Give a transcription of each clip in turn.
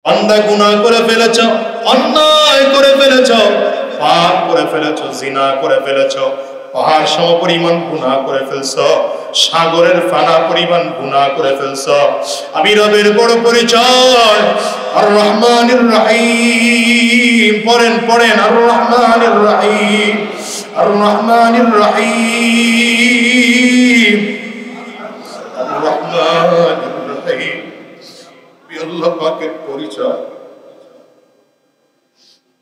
বান্দা গুনাহ করে ফেলেছ, অন্যায় করে ফেলেছ, পাপ করে ফেলেছ, জিনা করে ফেলেছ, পাহাড় সম পরিমাণ গুনাহ করে ফেলছ, সাগরের ফানা পরিমাণ গুনাহ করে ফেলছ। আমি রবের বড় পরিচয় আর রহমানির রহিম। পড়েন পড়েন, আর রহমানির রহিম, আর রহমানির রহিম, আর রহমানির রহিম। আল্লাহ পাকের পরিচয়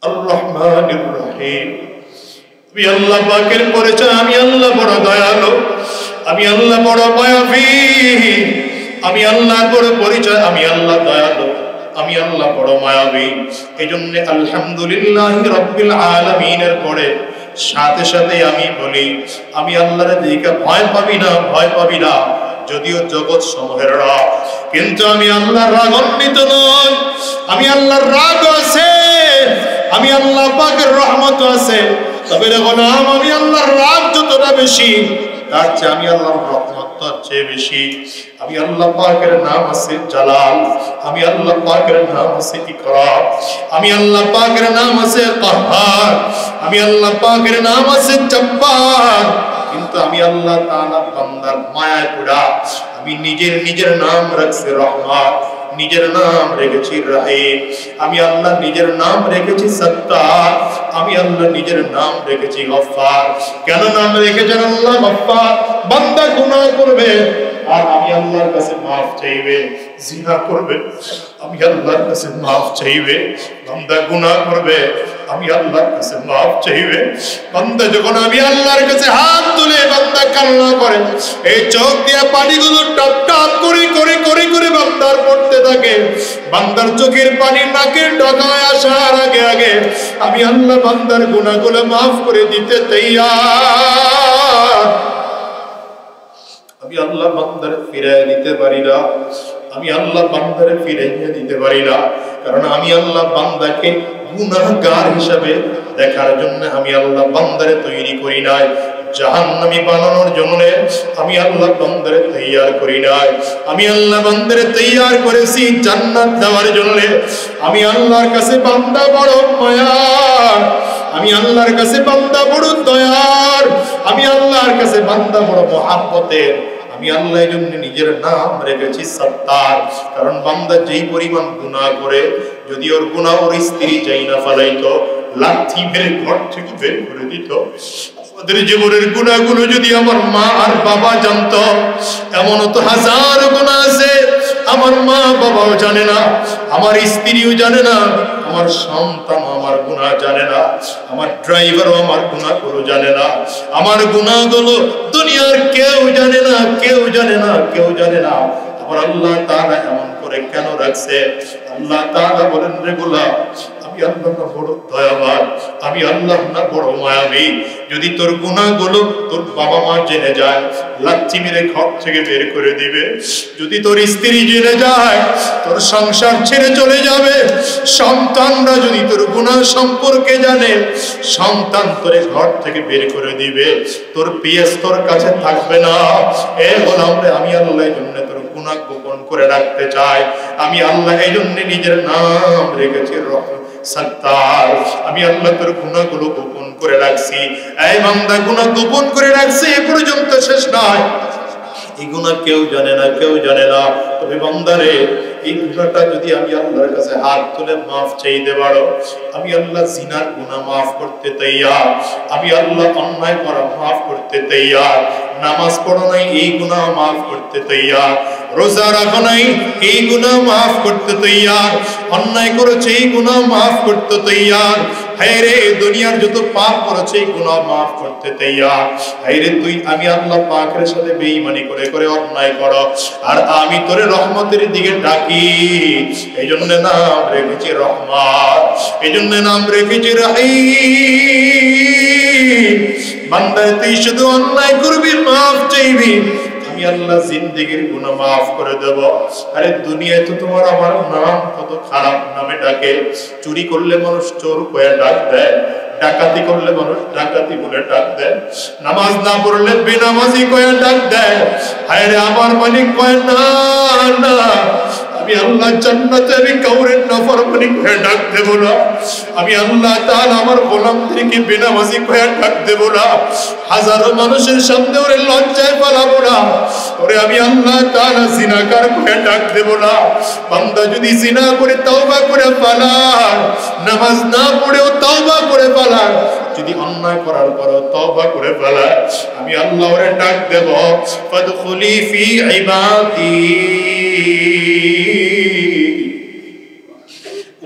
আর রহমানির রহিম। আল্লাহ পাকের পরিচয় আমি আল্লাহ বড় দয়ালু, আমি আল্লাহ বড় মায়াবী। আমি আল্লাহর বড় পরিচয় আমি আল্লাহ দয়ালু, আমি আল্লাহ বড় মায়াবী। এজন্য আলহামদুলিল্লাহি রাব্বিল আলামিনের পরে সাথে সাথে আমি বলি আমি আল্লাহর দিকে ভয় পাবি না, ভয় পাবি না। যদিও জগৎ সমূহের রাগ, কিন্তু আমি আল্লাহর রাগান্বিত নই। আমি আল্লাহর রাগ আছে, আমি আল্লাহ পাকের রহমত আছে। তবে দেখুন আমি আল্লাহর রাগ যতটা বেশি, তার চেয়ে আমি আল্লাহর রহমত তার চেয়ে বেশি। আমি আল্লাহ পাকের নাম আছে জালাল, আমি আল্লাহ পাকের নাম আছে ইকরাম, আমি আল্লাহ পাকের নাম আছে কাহ্হার, আমি আল্লাহ পাকের নাম আছে জব্বার। কিন্তু আমি আল্লাহ তাআলা বান্দার মায়ায় পড়া আমি নিজের নাম রাখছি রহমান, নিজের নাম রেখেছি রহিম, আমি আল্লাহ নিজের নাম রেখেছি সত্তার, আমি আল্লাহ নিজের নাম রেখেছি গফফার। কেন নাম রেখেছেন আল্লাহ গফফার? বান্দা গুনাহ করবে আর আমি আল্লাহর কাছে মাফ চাইবে, জিনা করবে আমি আল্লাহর কাছে মাফ চাইবে, বান্দা গুনাহ করবে আমি আল্লাহর কাছে মাফ চাইবে। বান্দা যখন আমি আল্লাহর কাছে হাত তুলে বান্দা কান্না করে, এই চোখ দিয়ে পানিগুলো টপ টপ করে করে করে করে বান্দার পড়তে থাকে। বান্দার চোখের পানি নাকের ডগায় আসার আগে আগে আমি আল্লাহ বান্দার গুনাহগুলো মাফ করে দিতে তৈয়ার। আমি আল্লাহ বান্দারে ফিরিয়ে দিতে পারি না, আমি আল্লাহ বান্দারে ফিরিয়ে দিতে পারি না। কারণ আমি আল্লাহ বান্দাকে গুনাহগার হিসাবে দেখার জন্য আমি আল্লাহ বান্দারে তৈরি করি নাই, জাহান্নামী বানানোর জন্য আমি আল্লাহ বান্দারে তৈয়ার করি নাই। আমি আল্লাহ বান্দারে তৈয়ার করেছি জান্নাত দেওয়ার জন্য। আমি আল্লাহর কাছে বান্দা বড় মায়ার, আমি আল্লাহর কাছে বান্দা বড় দয়ার, আমি আল্লাহর কাছে বান্দা বড় মহাব্বতের। আমি আল্লাহ এই জন্য নিজের নাম রেখেছি সত্তার। কারণ বান্দা যেই পরিমাণ গুনাহ করে, যদি ওর গুনাহ ওর স্ত্রী যাই না ফালাইতো, লাঠি মেরে ঘর থেকে বের করে দিত। আমাদের জীবনের গুনাহগুলো যদি আমার মা আর বাবা জানতো, এমনও তো হাজার গুনাহ আছে আমার মা বাবাও জানে না, আমার স্ত্রীও জানে না, আমার সন্তান আমার গুনাহ জানে না, আমার ড্রাইভারও আমার গুনাহগুলো জানে না, আমার গুনাহগুলো দুনিয়ার কেউ জানে না, কেউ জানে না, কেউ জানে না। আমার আল্লাহ তাআলা এমন করে কেন রাখছে? আল্লাহ তাআলা বলেন, রে গোলাম, আমি আল্লাহ না বড় দয়াবান, আমি আল্লাহ না বড় মায়াবী। যদি তোর গুনাহগুলো তোর বাবা মা জেনে যায়, লাঠি মেরে ঘর থেকে বের করে দিবে। যদি তোর স্ত্রী জেনে যায়, তোর সংসার ছেড়ে চলে যাবে। সন্তানরা যদি তোর গুনাহ সম্পর্কে জানে, সন্তান তোরে ঘর থেকে বের করে দিবে। তোর পিএস তোর কাছে থাকবে না। এ গোলাম রে, আমি আল্লাহ এই জন্য তোর গুনাহ গোপন করে রাখতে চাই। আমি আল্লাহ এই জন্য নিজের নাম রেখেছি সত্তার। আমি আল্লাহ তোর গুনাহগুলো গোপন করে রাখছি। এই বান্দা গুনাহ গোপন করে রাখছি, এ পর্যন্ত শেষ নয়। এই গুনাহ কেউ জানে না, কেউ জানে না। তবে বান্দারে, এই গুনাহটা যদি আমি আল্লাহর কাছে হাত তুলে মাফ চাইতে পারো, আমি আল্লাহ জিনার গুনাহ মাফ করতে তৈয়ার, আমি আল্লাহ অন্যায় করা মাফ করতে তৈয়ার, নামাজ পড়ো নাই এই গুনাহ মাফ করতে তৈয়ার, রোজা রাখো নাই এই গুনাহ মাফ করতে তৈয়ার, অন্যায় করেছে এই গুনাহ মাফ করতে তৈয়ার। হায় রে, দুনিয়ার যত পাপ করেছে এই গুনাহ মাফ করতে তৈয়ার। হায় রে, তুই আমি আল্লাহ পাকের সাথে বেঈমানি করে করে অন্যায় করো, আর আমি তোরে রহমতের দিকে ডাকি। এই জন্য নাম রেখেছি রহমান, এই জন্য নাম রেখেছি রহিম। বান্দা, তুই শুধু অন্যায় করবি, মাফ চাইবি, আমি আল্লাহ জিন্দেগির গুনাহ মাফ করে দেব। আরে দুনিয়ায় তো তোমার আমার নাম কত খারাপ নামে ডাকে। চুরি করলে মানুষ চোর কয়ে ডাক দেয়, ডাকাতি করলে মানুষ ডাকাতি বলে ডাক দেয়, নামাজ না পড়লে বেনামাজি কয়ে ডাক দেয়। হায় রে, আমার মালিক কয় না না, আমি আল্লাহ জান্নাতে আমি কাউরে নাফরমানি করে ডাক দেব না। আমি আল্লাহ তাআলা আমার গোলামদেরকে বেনামাজি করে ডাক দেব না। হাজারো মানুষের সামনে ওরে লজ্জায় পালাবো না। ওরে আমি আল্লাহ তাআলা জিনাকার করে ডাক দেব না। বান্দা যদি জিনা করে তওবা করে পালায়, নামাজ না পড়েও তওবা করে পালায়, যদি অন্যায় করার পরও তওবা করে পালায়, আমি আল্লাহ ওরে ডাক দেব, ফাদখুলি ফি ইবাদি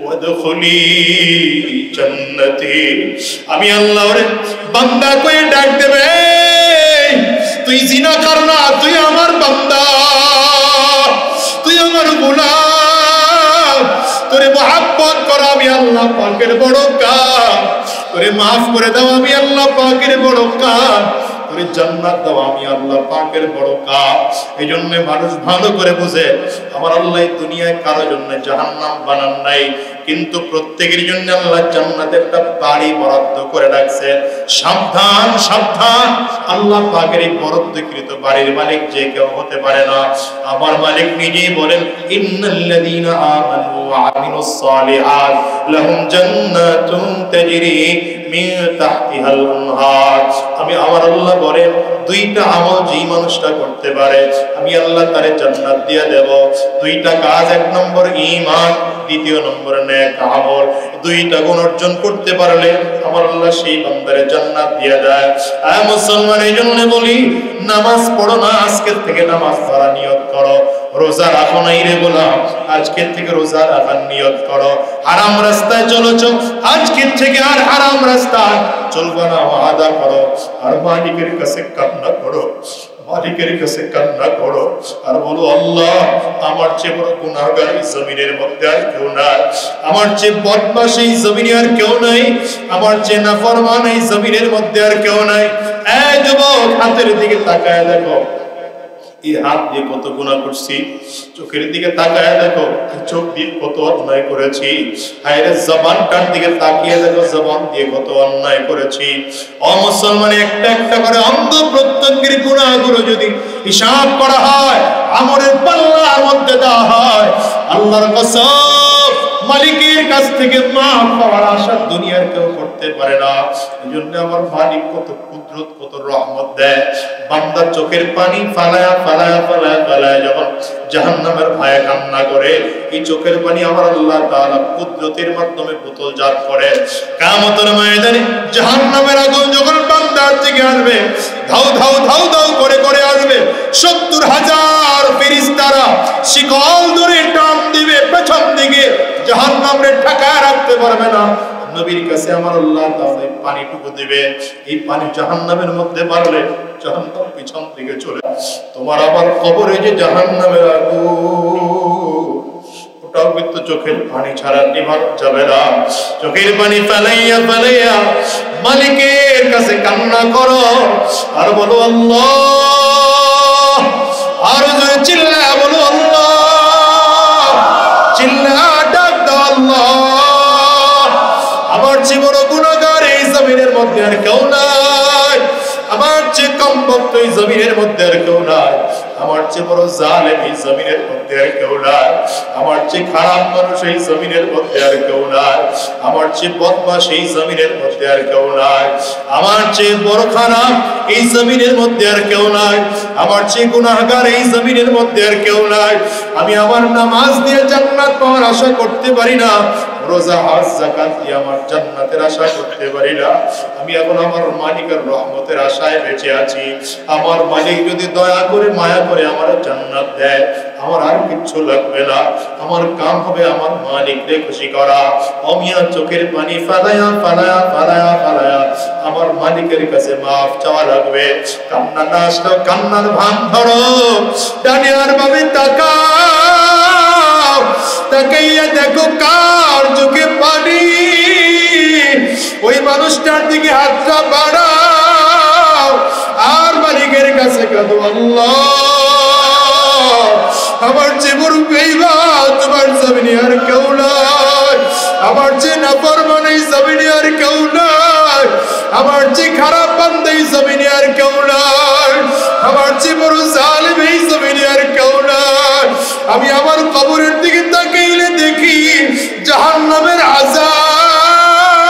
ওয়াদখুলি জান্নতি। আমি আল্লাহ ওরে বান্দা কয়ে ডাক দেবে, তুই জিনাকার না, তুই আমার বান্দা, তুই আমার গোলাম, তোরে মহব্বত করা আমি আল্লাহ পাকের বড় কাজ, তোরে মাফ করে দাও আমি আল্লাহ পাকের বড় কাজ, তোরে জান্নাত দাও আমি আল্লাহ পাকের বড় কাজ। এই জন্য মানুষ ভালো করে বুঝে, আমার আল্লাহ এই দুনিয়ায় কারোর জন্য জাহান্নাম বানান নাই, কিন্তু প্রত্যেকের জন্য আল্লাহ জান্নাতে একটা বাড়ি বরাদ্দ করে রাখছে। সাবধান সাবধান, আল্লাহ পাকের এই বরাদ্দকৃত বাড়ির মালিক যে কেউ হতে পারে না। আমার মালিক নিজেই বলেন, ইন্নাল্লাযীনা আমানু ওয়া আমিলুস সালিহাত লাহুম জান্নাতুন তাজরি মিন তাহতিহাল আনহার। আমি আমার আল্লাহ বলেন, দুইটা আমল যেই মানুষটা করতে পারে আমি আল্লাহ তারে জান্নাত দিয়ে দেব। দুইটা কাজ, এক নম্বর ঈমান, দ্বিতীয় নম্বর নেক আমল। দুইটা গুণ অর্জন করতে পারলে আমার আল্লাহ সেই বান্দারে জান্নাত দিয়ে দেয়। আয় মুসলমান, এই জন্য বলি, নামাজ পড়ো না, আজকের থেকে নামাজ পড়া নিয়ত করো। রোজা রাখো নাই রে গোলাম, আজকের থেকে রোজা রাখার নিয়ত করো। হারাম রাস্তায় চলেছো, আজকের থেকে আর হারাম রাস্তায় চলবে না, ওয়াদা করো। আর মালিকের কাছে কান্না করো, মালিকের কাছে কান্না করো, আর বলো, আল্লাহ আমার চেয়ে বড় গুনাহগার এই জমিনের মধ্যে আর কেউ নাই, আমার চেয়ে বদমাশ এই জমিনে আর কেউ নাই, আমার চেয়ে নাফরমান এই জমিনের মধ্যে আর কেউ নাই। এই যুবক, হাতের দিকে তাকায় দেখো, এই হাত দিয়ে কত গুনাহ করছি। চোখের দিকে তাকায় দেখো, চোখ দিয়ে কত অন্যায় করেছি। হায়রে জবানটার দিকে তাকিয়ে দেখো, জবান দিয়ে কত অন্যায় করেছি। ও মুসলমান, একটা একটা করে অন্ধ প্রত্যঙ্গের গুনাহগুলো যদি হিসাব করা হয়, আমলের পাল্লার মধ্যে দেওয়া হয়, আল্লাহর কসম, মালিকের কাছ থেকে মাফ পাওয়ার আশা দুনিয়ার কেউ করতে পারে না। এজন্য আমার মালিক কত কুদরত, কত রহমত দেয়। বান্দার চোখের পানি ফালায়া ফালায়া ফালায়া ফালায়া যখন জাহান্নামের ভয়ে কান্না করে, এই চোখের পানি আমার আল্লাহ তাআলা কুদরতের মাধ্যমে বোতলজাত করে। কিয়ামতের ময়দানে জাহান্নামের আগুন যখন বান্দার থেকে আসবে, ধাউ ধাউ ধাউ ধাউ করে করে আসবে, ৭০,০০০ ফেরেশতারা শিকল ধরে টান দিবে পেছন দিকে, জাহান্নামে ঠেকায় রাখতে পারবে না। নবীর কাছে আমার আল্লাহ তাআলা পানিটুকু দিবে, এই পানি জাহান্নামের মধ্যে মারলে জাহান্নাম পিছন দিকে চলে। তোমার আবার কবরে যে জাহান্নামের আগুন, ওটাও কিন্তু চোখের পানি ছাড়া নিভানো যাবে না। চোখের পানি ফেলাইয়া ফেলাইয়া মালিকের কাছে কান্না করো, আর বলো আল্লাহ, আর জোরে চিল্লায়া বলো আল্লাহ, চিল্লা ডাক দাও আল্লাহ, আমার চেয়ে বড় গুনাহগার এই জমিনের মধ্যে আর কেউ নাই, আমার চেয়ে কম ভক্ত এই জমিনের মধ্যে আর কেউ নাই, আমার চেয়ে বড় জালেম এই জমিনের মধ্যে আর কেউ নাই, আমার চেয়ে খারাপ মানুষ এই জমিনের মধ্যে আর কেউ নাই, আমার চেয়ে বদমাশ এই জমিনের মধ্যে আর কেউ নাই, আমার চেয়ে বড় খারাপ এই জমিনের মধ্যে আর কেউ নাই, আমার চেয়ে গুনাহগার এই জমিনের মধ্যে আর কেউ নাই। আমি আমার নামাজ দিয়ে জান্নাত পাওয়ার আশা করতে পারি না, রোজা হজ যাকাত দিয়ে আমার জান্নাতের আশা করতে পারি না। আমি এখন আমার মালিকের রহমতের আশায় বেঁচে আছি। আমার মালিক যদি দয়া করে মায়া করে আমার জান্নাত দেয়, আমার আর কিচ্ছু লাগবে না। আমার কাম হবে আমার মালিককে খুশি করা। অমিয়া চোখের পানি ফালায়া ফালায়া ফালায়া ফালায়া আমার মালিকের কাছে মাফ চাওয়া লাগবে। কান্না না আসলেও কান্নার ভান ধরো, ডানে আর বামে তাকাও, তাকাইয়া দেখো কার চোখে পানি, ওই মানুষটার দিকে হাতটা বাড়াও, আর মালিকের কাছে কাঁদো, আল্লাহ আমার চেয়ে বড় বেঈমান তোমার জমিনে আর কেউ নাই, আমার চেয়ে নাফরমান এই জমিনে আর কেউ নাই, আমার চেয়ে খারাপ বান্দা এই জমিনে আর কেউ নাই, আমার চেয়ে বড় জালিম এই জমিনে আর কেউ নাই। আমি আমার কবরের দিকে তাকাইলে দেখি জাহান্নামের আযাব।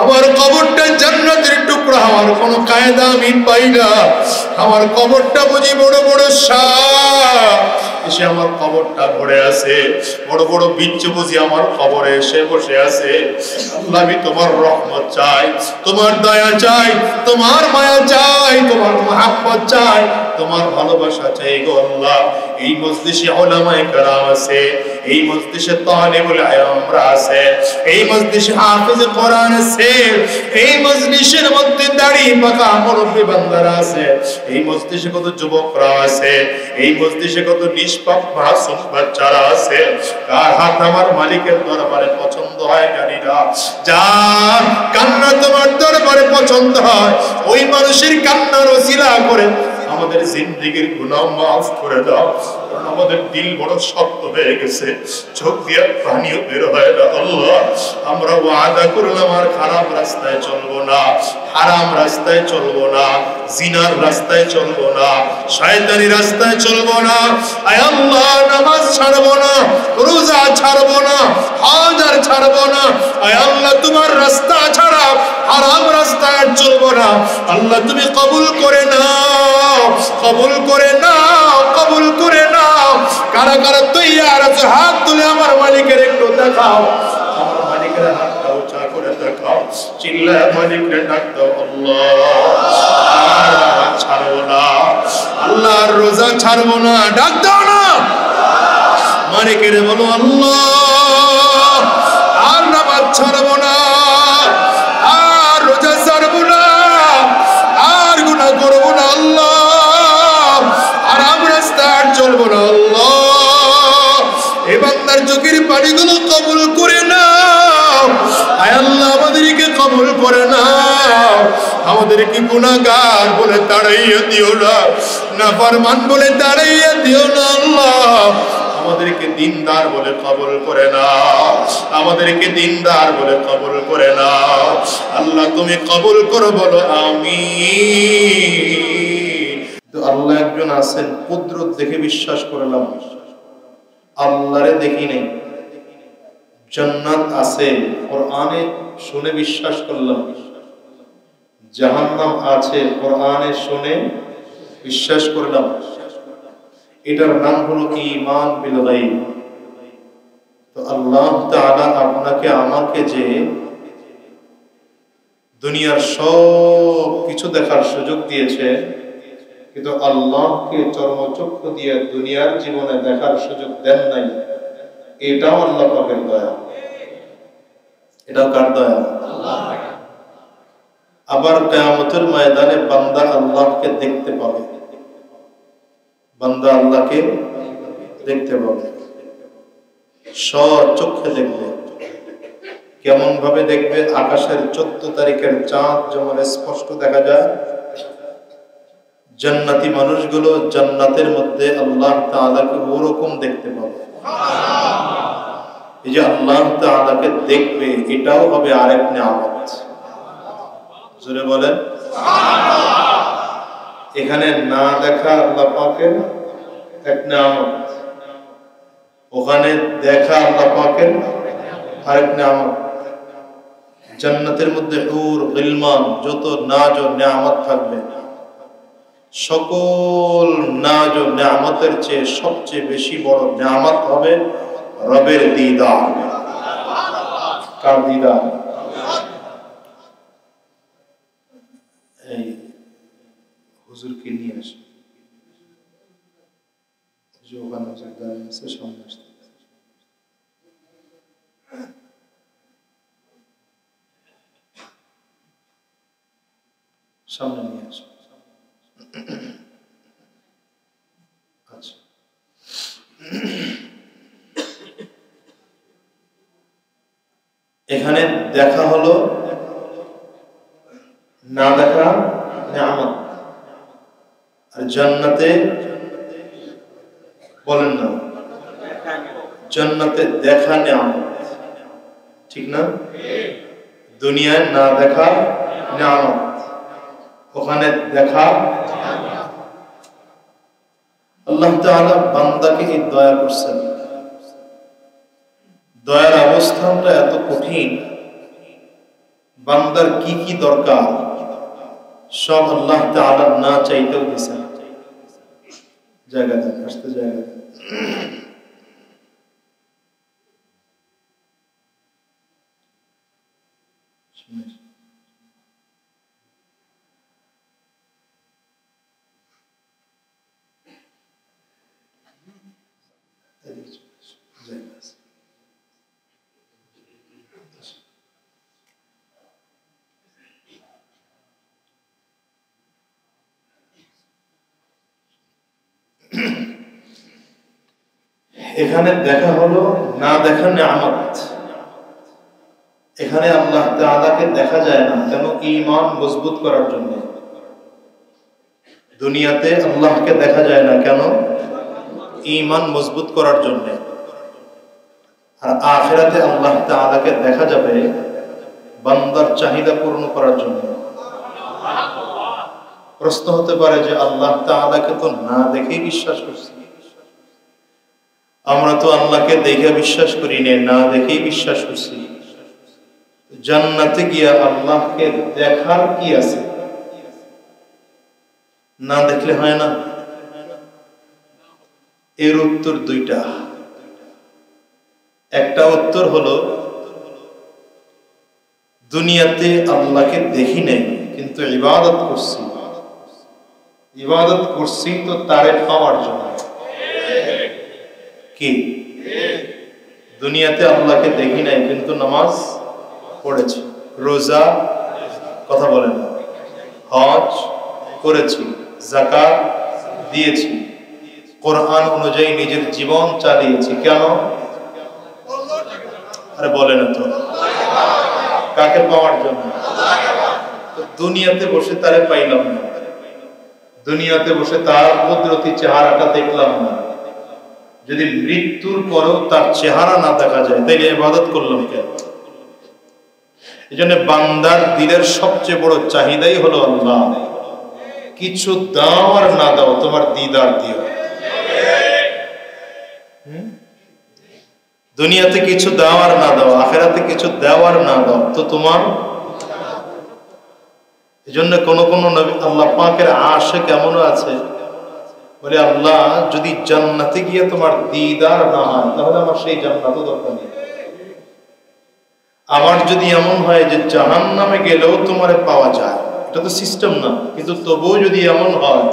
আমার কবরটা জান্নাতের টুকরা হওয়ার কোনো কায়দা আমি পাই না। আমার কবরটা বুঝি বড় বড় সাপ এসে আমার কবরটা ভরে আছে, বড় বড় বিচ্ছু বুঝি আমার কবরে এসে বসে আছে। আল্লাহ, আমি তোমার রহমত চাই, তোমার দয়া চাই, তোমার মায়া চাই, তোমার মহব্বত চাই, তোমার ভালোবাসা চাই গো আল্লাহ। এই মজলিসে উলামায়ে কেরাম আছে, এই মজলিসে তালিবুল ইলমরা আছে, এই মজলিসে হাফেজ কোরআন আছে, এই মজলিসের মধ্যে দাঁড়িয়ে পাকা মুরব্বি বান্দারা আছে, এই মজলিসে কত যুবকরা আছে, এই মজলিসে কত নিষ্পাপ মাসুম বাচ্চারা আছে। কার হাত আমার মালিকের দরবারে পছন্দ হয় জানি না, যার কান্না তোমার দরবারে পছন্দ হয়, ওই মানুষের কান্নার ওসিলা করে আমাদের জিন্দেগির গুনাহ মাফ করে দাও। কারণ আমাদের দিল বড় শক্ত হয়ে গেছে, চোখ দিয়ে পানিও বের হয় না। আল্লাহ, আমরা ওয়াদা করলাম আর খারাপ রাস্তায় চলবো না, হারাম রাস্তায় চলবো না, জিনার রাস্তায় চলবো না, শয়তানি রাস্তায় চলবো না। আয় আল্লাহ, নামাজ ছাড়বো না, রোজা ছাড়বো না, হজ আর ছাড়বো না। আয় আল্লাহ, তোমার রাস্তা ছাড়া হারাম রাস্তায় চলবো না। আল্লাহ, তুমি কবুল করে নাও, কবুল করে নাও, কবুল করে নাও। কারা কারা তৈয়ার আছে হাত তুলে আমার মালিকের একটু দেখাও, আমার মালিকের হাতটা উঁচা করে দেখাও, চিল্লায় মালিকের ডাক দাও। আল্লাহ, ছাড়বো না, আল্লাহর রোজা ছাড়বো না, ডাক দাও না মালিকের, বলো আল্লাহ আর নামাজ ছাড়বো না, আর রোজা ছাড়বো না, আর গুনাহ করবো না, আল্লাহ হারাম রাস্তায় চলবো না। আল্লাহ, এই বান্দার চোখের পানিগুলো কবুল করে নাও। আয় আল্লাহ, আমাদেরকে কবুল করে নাও, আমাদেরকে গুনাহগার বলে তাড়াইয়া দিও না, নাফরমান বলে তাড়াইয়া দিও না। আল্লাহ, আমাদেরকে দিনদার বলে কবুল করে নাও, আমাদেরকে দিনদার বলে কবুল করে নাও। আল্লাহ, তুমি কবুল করো, বলো আমিন। তো আল্লাহ একজন আছেন, কুদরত দেখে বিশ্বাস করলাম, আল্লাহরে দেখি নাই। জান্নাত আছে, কোরআনে শুনে বিশ্বাস করলাম। জাহান্নাম আছে, কোরআনে শুনে বিশ্বাস করলাম। এটার নাম হলো ঈমান বিল গায়ব। তো আল্লাহ তাআলা আপনাকে আমাকে যে দুনিয়ার সব কিছু দেখার সুযোগ দিয়েছে, কিন্তু আল্লাহকে চর্মচক্ষু দিয়ে দুনিয়ার জীবনে দেখার সুযোগ দেন নাই, এটাও আল্লাহ পাকের দয়া। এটাও কার দয়া? আল্লাহ। আবার কিয়ামতের ময়দানে বান্দা আল্লাহকে দেখতে পাবে, বান্দা আল্লাহকে দেখতে পাবে, সচক্ষে দেখবে। কেমন ভাবে দেখবে? আকাশের 14 তারিখের চাঁদ যেমন স্পষ্ট দেখা যায়, জান্নাতি মানুষগুলো জান্নাতের মধ্যে আল্লাহ তাআলাকে ওরকম দেখতে পাবে। এই যে আল্লাহ তাআলাকে দেখবে, এটাও হবে আরেক নিয়ামত। জোরে বলেন সুবহানাল্লাহ। এখানে না দেখা আল্লাহ পাকের এক নিয়ামত, ওখানে দেখা আল্লাহ পাকের আরেক নিয়ামত। জান্নাতের মধ্যে হুর গিলমান, যত নাজ ও নিয়ামত থাকবে, সকল নাজ ও নিয়ামতের চেয়ে সবচেয়ে বেশি বড় নিয়ামত হবে রবের দিদার। কার দিদার? এই হুজুরকে নিয়ে আসে, সামনে আসতে, সামনে নিয়ে আসে। আচ্ছা, এখানে দেখা হলো না দেখা নিয়ামত, আর জান্নাতে বলেন না, জান্নাতে দেখা নিয়ামত, ঠিক না? দুনিয়ায় না দেখা নিয়ামত, ওখানে দেখা। আল্লাহ তাআলা বান্দাকে এই দয়া করছেন। দয়ার অবস্থানটা এত কঠিন, বান্দার কি কি দরকার সব আল্লাহ তাআলা না চাইতেও দিছেন। জায়গা দেন, আসতে জায়গা দেন। এখানে দেখা হলো না দেখা নিয়ামত। এখানে আল্লাহ তাআলাকে দেখা যায় না কেন? ঈমান মজবুত করার জন্য। দুনিয়াতে আল্লাহকে দেখা যায় না কেন? ঈমান মজবুত করার জন্য। আর আখিরাতে আল্লাহ তাআলাকে দেখা যাবে বান্দার চাহিদা পূর্ণ করার জন্য। প্রশ্ন হতে পারে যে আল্লাহ তাআলাকে তো না দেখেই বিশ্বাস করছি, আমরা তো আল্লাহকে দেখে বিশ্বাস করি না দেখেই বিশ্বাস করছি। জান্নাতে গিয়া আল্লাহকে দেখার কি আছে? না দেখলে হয় না? এর উত্তর দুইটা। একটা উত্তর হলো দুনিয়াতে আল্লাহকে দেখি নাই কিন্তু ইবাদত করছি। ইবাদত করছি তো তারে পাওয়ার জন্য। কি দুনিয়াতে আল্লাহকে দেখি নাই কিন্তু নামাজ পড়েছি, রোজা কথা বলেন, হজ করেছি, যাকাত দিয়েছি, কোরআন অনুযায়ী নিজের জীবন চালিয়েছি। কেন? আরে বলেন তো, কাকে পাওয়ার জন্য? দুনিয়াতে বসে তারে পাইলাম না, দুনিয়াতে বসে তার কুদরতি চেহারাটা দেখলাম না। যদি মৃত্যুর পরেও তার চেহারা না দেখা যায় তাইলে ইবাদত করলাম কেন? এই জন্য বান্দার দিলের সবচেয়ে বড় চাহিদাই হলো আল্লাহ কিছু দাও আর না দাও তোমার দিদার দিও। দুনিয়াতে কিছু দাও আর না দাও, আখিরাতে কিছু দাও আর না দাও তো তোমার। এই জন্য কোন কোন নবী আল্লাহ পাকের আশিক এমনও আছে, বলে আল্লাহ যদি জান্নাতে গিয়ে তোমার দিদার না হয় তাহলে আমার সেই জান্নাতও দরকার নেই। আমার যদি এমন হয় যে জাহান্নামে গেলেও তোমারে পাওয়া যায়, এটা তো সিস্টেম না, কিন্তু তবুও যদি এমন হয়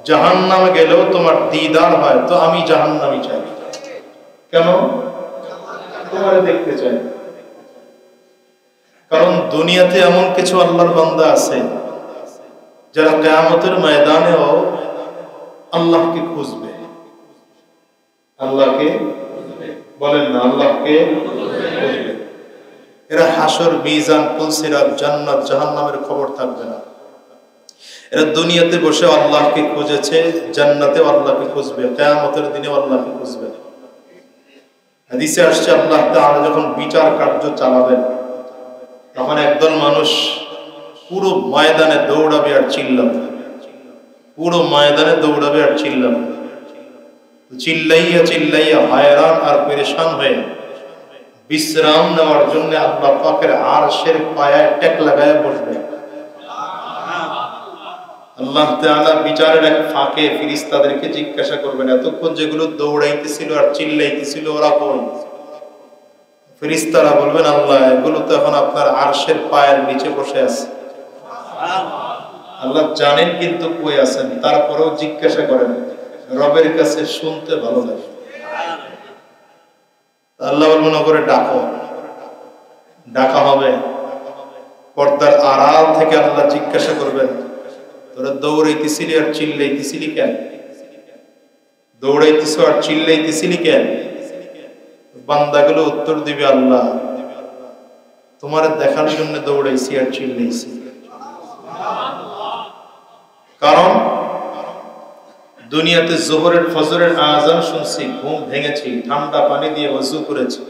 জাহান্নামে গেলেও তোমার দিদার হয় তো আমি জাহান্নামই চাই। কেন? তোমারে দেখতে চাই। কারণ দুনিয়াতে এমন কিছু আল্লাহর বান্দা আছে যারা কিয়ামতের ময়দানেও আল্লাহকে খুঁজবে। আল্লাহকে বলেন না, আল্লাহকে খুঁজবে। এরা হাসর, মিজান, পুলসিরাত, জান্নাত, জাহান্নামের খবর থাকবে না। এরা দুনিয়াতে বসে আল্লাহকে খুঁজেছে, জান্নাতেও আল্লাহকে খুঁজবে, কিয়ামতের দিনেও আল্লাহকে খুঁজবে। হাদিসে আসছে আল্লাহ তাআলা যখন বিচার কার্য চালাবেন তখন একদল মানুষ পুরো ময়দানে দৌড়াবে আর চিল্লাবে, পুরো ময়দানে দৌড়াবে আর চিল্লাবে। চিল্লাইয়া চিল্লাইয়া হায়রান আর পেরেশান হয়ে বিশ্রাম নেওয়ার জন্য আল্লাহ পাকের আরশের পায়ায় টেক লাগায় বসবে। আল্লাহ তাআলা বিচারের এক ফাঁকে ফেরেশতাদেরকে জিজ্ঞাসা করবেন, এতক্ষণ যেগুলো দৌড়াইতেছিল আর চিল্লাইতেছিল ওরা কই? ফেরেশতারা বলবেন, আল্লাহ এগুলো তো এখন আপনার আরশের পায়ের নিচে বসে আছে। আল্লাহ জানেন কিন্তু কই আছেন, তারপরেও জিজ্ঞাসা করেন। রবের কাছে শুনতে ভালো লাগে। আল্লাহ বলবেন, করে ডাকো। ডাকা হবে। পর্দার আড়াল থেকে আল্লাহ জিজ্ঞাসা করবেন, তোরা দৌড়াইতেছিলি আর চিল্লাইতেছিলি কেন? দৌড়াইতেছ আর চিল্লাইতেছিলি কেন? বান্দাগুলো উত্তর দিবে, আল্লাহ তোমার দেখার জন্য দৌড়াইছি আর চিল্লাইছি। কারণ দুনিয়াতে যোহরের ফজরের আযান শুনছি, ঘুম ভেঙেছি, ঠান্ডা পানি দিয়ে ওযু করেছি,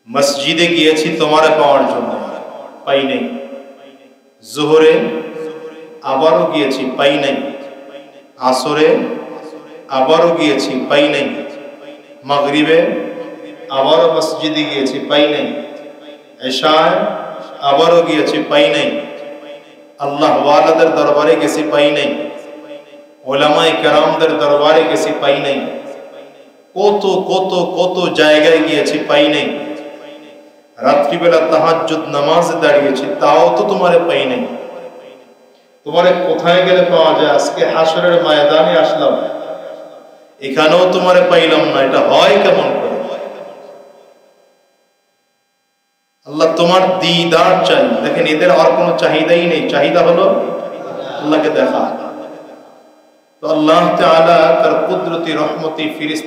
মসজিদে গিয়েছি তোমারে পাওয়ার জন্য, পাই নাই। যোহরে আবারও গিয়েছি, পাই নাই। আসরে আবারও গিয়েছি, পাই নাই। মাগরিবে আবারও মসজিদে গিয়েছি, পাই নাই। এশায় আবারও গিয়েছি, পাই নাই। আল্লাহ ওয়ালাদের দরবারে গেছি, পাই নাই। ওলামায়ে কেরামদের দরবারে গেছি, পাই নাই। কত কত কত জায়গায় গিয়েছি, পাই নাই। রাত্রিবেলা তাহাজ্জুদ নামাজে দাঁড়িয়েছি, তাও তো তোমারে পাই নাই। তোমারে কোথায় গেলে পাওয়া যায়? আজকে হাসরের ময়দানে আসলাম, এখানেও তোমারে পাইলাম না। এটা হয় কেমন করে? আল্লাহ তোমার দিদার চাই। দেখেন, এদের আর কোনো চাহিদাই নেই, চাহিদা হলো আল্লাহকে দেখা। তো আল্লাহ তাআলা তার কুদরতি রহমতি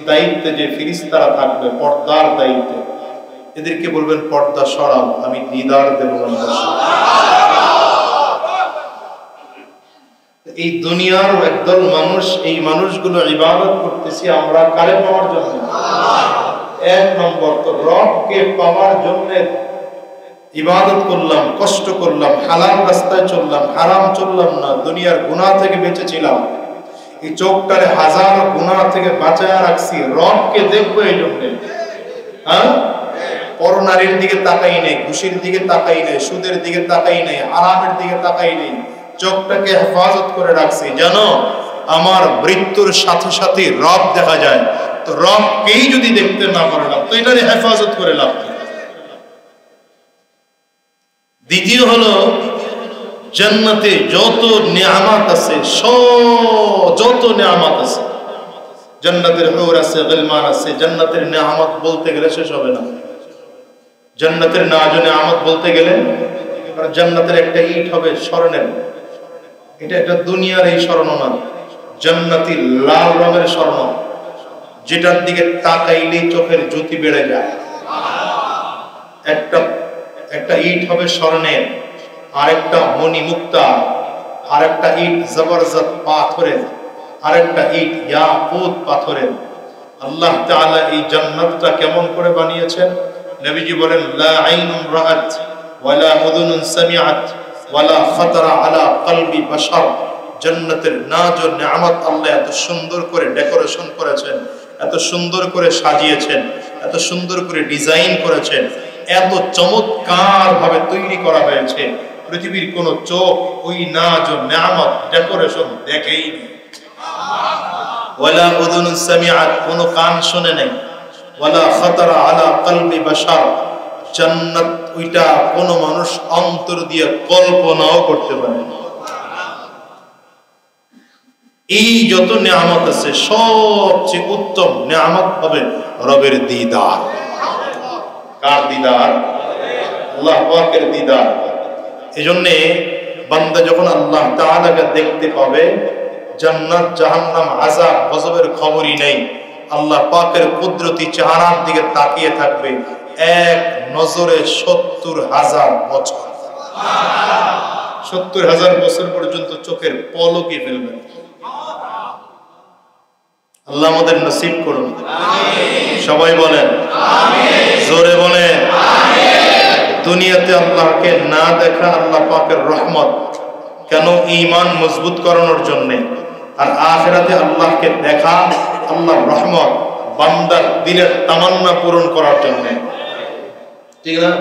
দায়িত্বে যে ফেরেশতারা থাকবে, পর্দার দায়িত্বে, এদেরকে বলবেন পর্দা সরাও, আমি দিদার দেব। এই দুনিয়ার একদল মানুষ, এই মানুষগুলো ইবাদত করতেছি আমরা কারে পাওয়ার জন্য? এক নম্বর তো রবকে পাওয়ার জন্য ইবাদত করলাম, কষ্ট করলাম, হালাল রাস্তায় চললাম, হারাম চললাম না, দুনিয়ার গুনাহ থেকে বেঁচেছিলাম। এই চোখটারে হাজার গুনাহ থেকে বাঁচায় রাখছি, রবকে দেখবো এই জন্য। হ্যাঁ, পরনারীর দিকে তাকাই নেই, ঘুষির দিকে তাকাই নেই, সুদের দিকে তাকাই নেই, হারামের দিকে তাকাই নেই। চোখটাকে হেফাজত করে রাখছি, জানো আমার মৃত্যুর সাথে সাথে রব দেখা যায়। তো রবকেই যদি দেখতে না পারলাম, তো এটারে হেফাজত করে লাভ কি? দ্বিতীয় হলো, জান্নাতে যত নিয়ামত আছে, যত নিয়ামত আছে, জান্নাতের হুর আছে, গলমান আছে। জান্নাতের নিয়ামত বলতে গেলে শেষ হবে না। জান্নাতের নিয়ামত বলতে গেলে, জান্নাতের একটা ইট হবে স্বর্ণের। এটা দুনিয়ার এই স্বর্ণ না, জান্নাতি লাল রঙের স্বর্ণ, যেটার দিকে তাকাইলে চোখের জ্যোতি বেড়ে যায়। একটা ইট হবে স্বর্ণের, আর একটা মণি মুক্তা, আর একটা ইট জবরদস্ত পাথরের, আর একটা ইট ইয়াকুত পাথরের। আল্লাহ তাআলা এই জান্নাতটা কেমন করে বানিয়েছেন? নবীজি বলেন, লা আইনুন রাআত ওয়ালা উযুনুন সামিআত ওয়ালা খাতারা আলা কলবি বাশার। জান্নাতের নাজ ও নিয়ামত আল্লাহ এত সুন্দর করে ডেকোরেশন করেছেন, এত সুন্দর করে সাজিয়েছেন, এত সুন্দর করে ডিজাইন করেছেন, এত চমৎকার ভাবে তৈরি করা হয়েছে, পৃথিবীর কোন চোখ ওই নাজ ও নিয়ামত ডেকোরেশন দেখেইনি। ওয়ালা উযুনুন সামিআত, কোন কান শুনে নাই। ওয়ালা খাতারা আলা কলবি বাশার, জান্নাত ওইটা কোন মানুষ অন্তর দিয়ে কল্পনাও করতে পারে না। এই যত নিয়ামত আছে, সবচেয়ে উত্তম নিয়ামত হবে রবের দিদার। কার দিদার? আল্লাহ পাকের দিদার। এজন্য বান্দা যখন আল্লাহ তাআলাকে দেখতে পাবে, জান্নাত জাহান্নাম আযাব গজবের খবরই নেই, আল্লাহ পাকের কুদরতি চেহারার দিকে তাকিয়ে থাকবে এক নজরে ৭০,০০০ বছর। ৭০,০০০ বছর পর্যন্ত চোখের পলকই ফেলবে। আল্লাহ আমাদের নসিব করুন, সবাই বলেন জোরে বলেন। দুনিয়াতে আল্লাহকে না দেখা আল্লাহ পাকের রহমত, কেন? ঈমান মজবুত করানোর জন্য। আর আখিরাতে আল্লাহকে দেখা আল্লাহর রহমত, বান্দার দিলের তামান্না পূরণ করার জন্য, ঠিক না?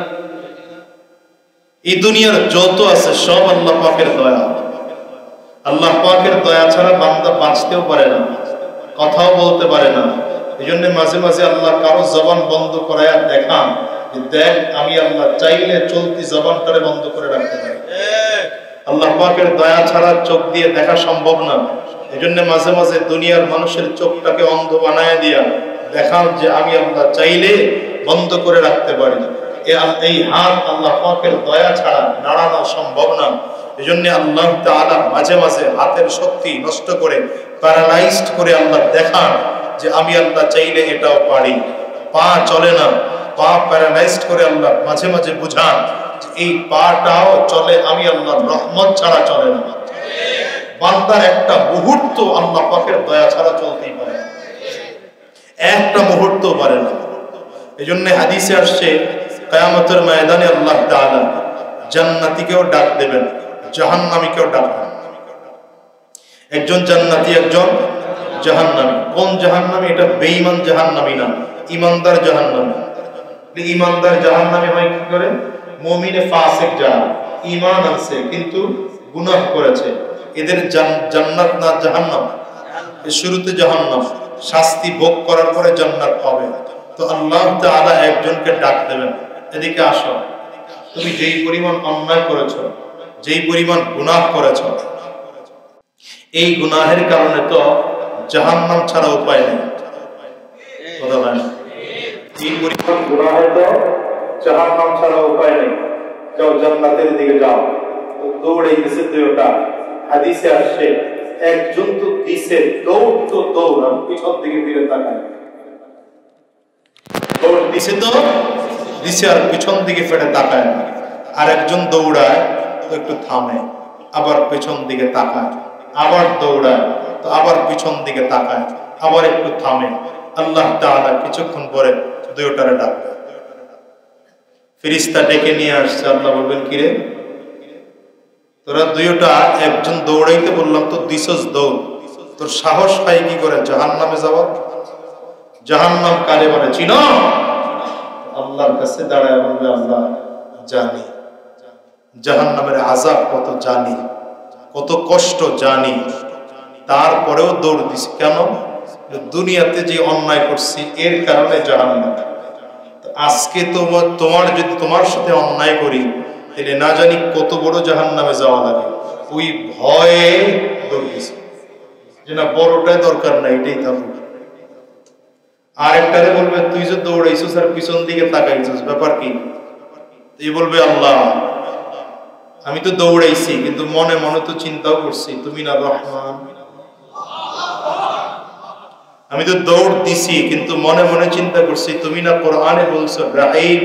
এই দুনিয়ার যত আছে সব আল্লাহ পাকের দয়া। আল্লাহ পাকের দয়া ছাড়া বান্দা বাঁচতেও পারে না, কথাও বলতে পারে না। এই জন্য মাঝে মাঝে আল্লাহ কারো জবান বন্ধ করায়া দেখান, যে দেখ আমি আল্লাহ চাইলে চলতি জবানটারে বন্ধ করে রাখতে পারি। আল্লাহ পাকের দয়া ছাড়া চোখ দিয়ে দেখা সম্ভব না। এই জন্য মাঝে মাঝে দুনিয়ার মানুষের চোখটাকে অন্ধ বানায় দিয়া দেখান যে আমি আল্লাহ চাইলে বন্ধ করে রাখতে পারি। এই হাত আল্লাহ পাকের দয়া ছাড়া নাড়ানো সম্ভব না। এই জন্য আল্লাহ তাআলা মাঝে মাঝে হাতের শক্তি নষ্ট করে, প্যারালাইজড করে আল্লাহ দেখান যে আমি আল্লাহ চাইলে এটাও পারি। পা চলে না, পা প্যারালাইজড করে আল্লাহ মাঝে মাঝে বুঝান যে এই পাটাও চলে, আমি আল্লাহর রহমত ছাড়া চলে না। বান্দার একটা মুহূর্ত আল্লাহ পাকের দয়া ছাড়া চলতেই পারে না, একটা মুহূর্ত পারে না। এই জন্য হাদিসে আসছে, কিয়ামতের ময়দানে আল্লাহ তাআলা জান্নাতীকেও ডাক দেবেন, জাহান্নামীকেও ডাক দেবেন। একজন জান্নাতি, একজন জাহান্নামী। কোন জাহান্নামী? এটা বেঈমান জাহান্নামী না, ইমানদার জাহান্নামী। ইমানদার জাহান্নামী হয় কি করে? মুমিনে ফাসিক যারা ঈমান আনছে কিন্তু গুনাহ করেছে, এদের জান্নাত না জাহান্নাম? শুরুতে জাহান্নাম, শাস্তি ভোগ করার পরে জান্নাত পাবে। তো আল্লাহ তাআলা একজনকে ডাক দেবেন, এদিকে আসো, তুমি যেই পরিমাণ অন্যায় করেছো, যেই পরিমাণ গুনাহ করেছো, এই গুনাহের কারণে তো জাহান্নাম ছাড়া উপায় নেই। কথা বলেন, এই পরিমাণ গুনাহে তো জাহান্নাম ছাড়া উপায় নেই, যাও জান্নাতের দিকে যাও। তো দৌড়াইতেছে দুইটা, হাদিসে আসছে একজন তো দিছে দৌড়, তো দৌড় আর পিছন দিকে ফিরে তাকায়, দৌড় দিছে তো দিছে আর পিছন দিকে ফিরে তাকায় না। আর একজন দৌড়ায় তো একটু থামে, আবার পিছন দিকে তাকায়, আবার দৌড়ায় তো আবার পিছন দিকে তাকায়, আবার একটু থামে। আল্লাহ তাআলা কিছুক্ষণ পরে দুইটারে ডাকবে, ফেরেশতা ডেকে নিয়ে আসছে। আল্লাহ বলবেন, কিরে তোরা দুইটা, একজন দৌড়াইতে বললাম তো দিছস দৌড়, তোর সাহস পাই কি করে জাহান্নামে যাওয়ার? জাহান্নাম কারে বলে চিনো? আল্লাহর কাছে দাঁড়ায় বলবে, আল্লাহ জানি, জাহান্নামের আযাব কত জানি, কত কষ্ট জানি, তারপরেও দৌড় দিছি কেন? দুনিয়াতে যে অন্যায় করছি এর কারণে জাহান্নাম। আজকে তোমার যদি তোমার সাথে অন্যায় করি তাহলে না জানি কত বড় জাহান্নামে যাওয়া লাগে, ওই ভয়ে দৌড় দিছি যে না বড়টাই দরকার নাই, এটাই থাকুক। আর একটারে বলবে, তুই যে দৌড়াইছিস আর পিছন দিকে তাকাইছিস, ব্যাপার কি? তুই বলবে, আল্লাহ আমি তো দৌড়াইছি কিন্তু মনে মনে তো চিন্তাও করছি তুমি না রহমান। আমি তো দৌড় দিছি কিন্তু মনে মনে চিন্তা করছি তুমি না কোরআনে বলছো রাহিম,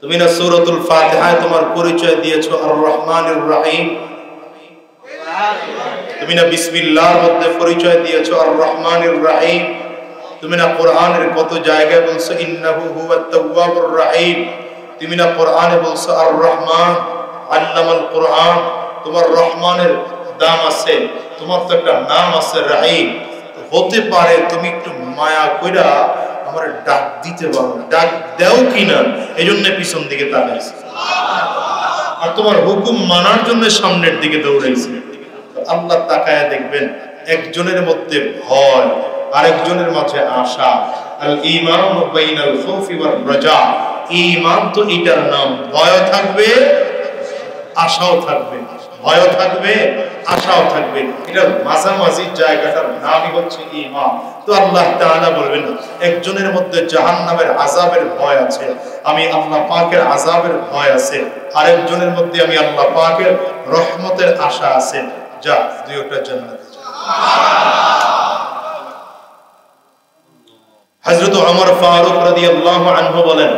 তুমি না সূরাতুল ফাতিহায় তোমার পরিচয় দিয়েছো আর রহমানুর রহিম, তুমি না বিসমিল্লাহর মধ্যে পরিচয় দিয়েছো আর রহমানুর রহিম, তুমি না কোরআনের কত জায়গায় বলছো ইন্নাহু হুয়াত তাওয়াবুর রহিম, তুমি না কোরআনে বলছো আর রহমান আল্লামাল কোরআন, তোমার রহমানের দাম আছে, তোমার তো একটা নাম আছে রহিম। হতে পারে তুমি একটু মায়া কইরা আমার ডাক দিতে পারো, ডাক দাও কিনা, এজন্য পিছন দিকে তাকাইছি, আর তোমার হুকুম মানার জন্য সামনের দিকে দৌড়াইছি। আল্লাহ তাকায়া দেখবেন একজনের মধ্যে ভয়, আরেকজনের মাঝে আশা। আল ঈমানু বাইনাল খাউফি ওয়ার রাজা, ঈমান তো এটার নাম, ভয় থাকবে আশাও থাকবে, ভয় থাকবে আশাও থাকবে, এটার মাঝামাঝি জায়গাটার নামই হচ্ছে ঈমান। তো আল্লাহ তাআলা বলবেন, একজনের মধ্যে জাহান্নামের আযাবের ভয় আছে, আমি আল্লাহ পাকের আযাবের ভয় আছে, আরেকজনের মধ্যে আমি আল্লাহ পাকের রহমতের আশা আছে, যা দুইটা জান্নাতে যা। হযরত ওমর ফারুক রাদিয়াল্লাহু আনহু বলেন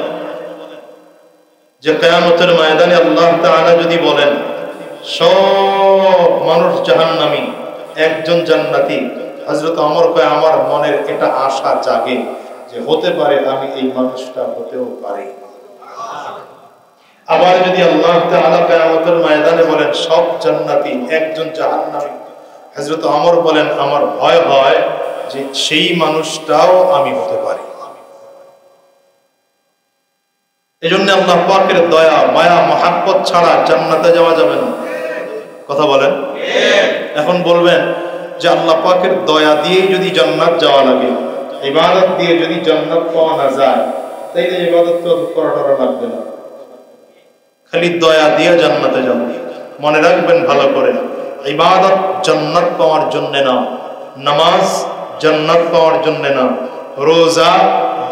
যে কিয়ামতের ময়দানে আল্লাহ তাআলা যদি বলেন সব মানুষ জাহান্নামী, একজন জান্নাতি, হযরত ওমর কয় আমার মনের এটা আশা জাগে যে হতে পারে আমি এই মানুষটা হতেও পারি। আবার যদি আল্লাহ তাআলা কিয়ামতের ময়দানে বলেন সব জান্নাতি, একজন জাহান্নামী, হযরত ওমর বলেন আমার ভয় হয় যে সেই মানুষটাও আমি হতে পারি। এজন্য আল্লাহ পাকের দয়া মায়া মহাব্বত ছাড়া জান্নাতে যাওয়া যাবে না। কথা বলেন। এখন বলবেন যে আল্লাহ পাকের দয়া দিয়ে যদি জান্নাত যাওয়া লাগে, ইবাদত দিয়ে যদি জান্নাত পাওয়া না যায়, তাইলে ইবাদত তো করাটা লাগবে না, খালি দয়া দিয়ে জান্নাতে যাবে। মনে রাখবেন ভালো করে, ইবাদত জান্নাত পাওয়ার জন্য না, নামাজ জান্নাত পাওয়ার জন্য না, রোজা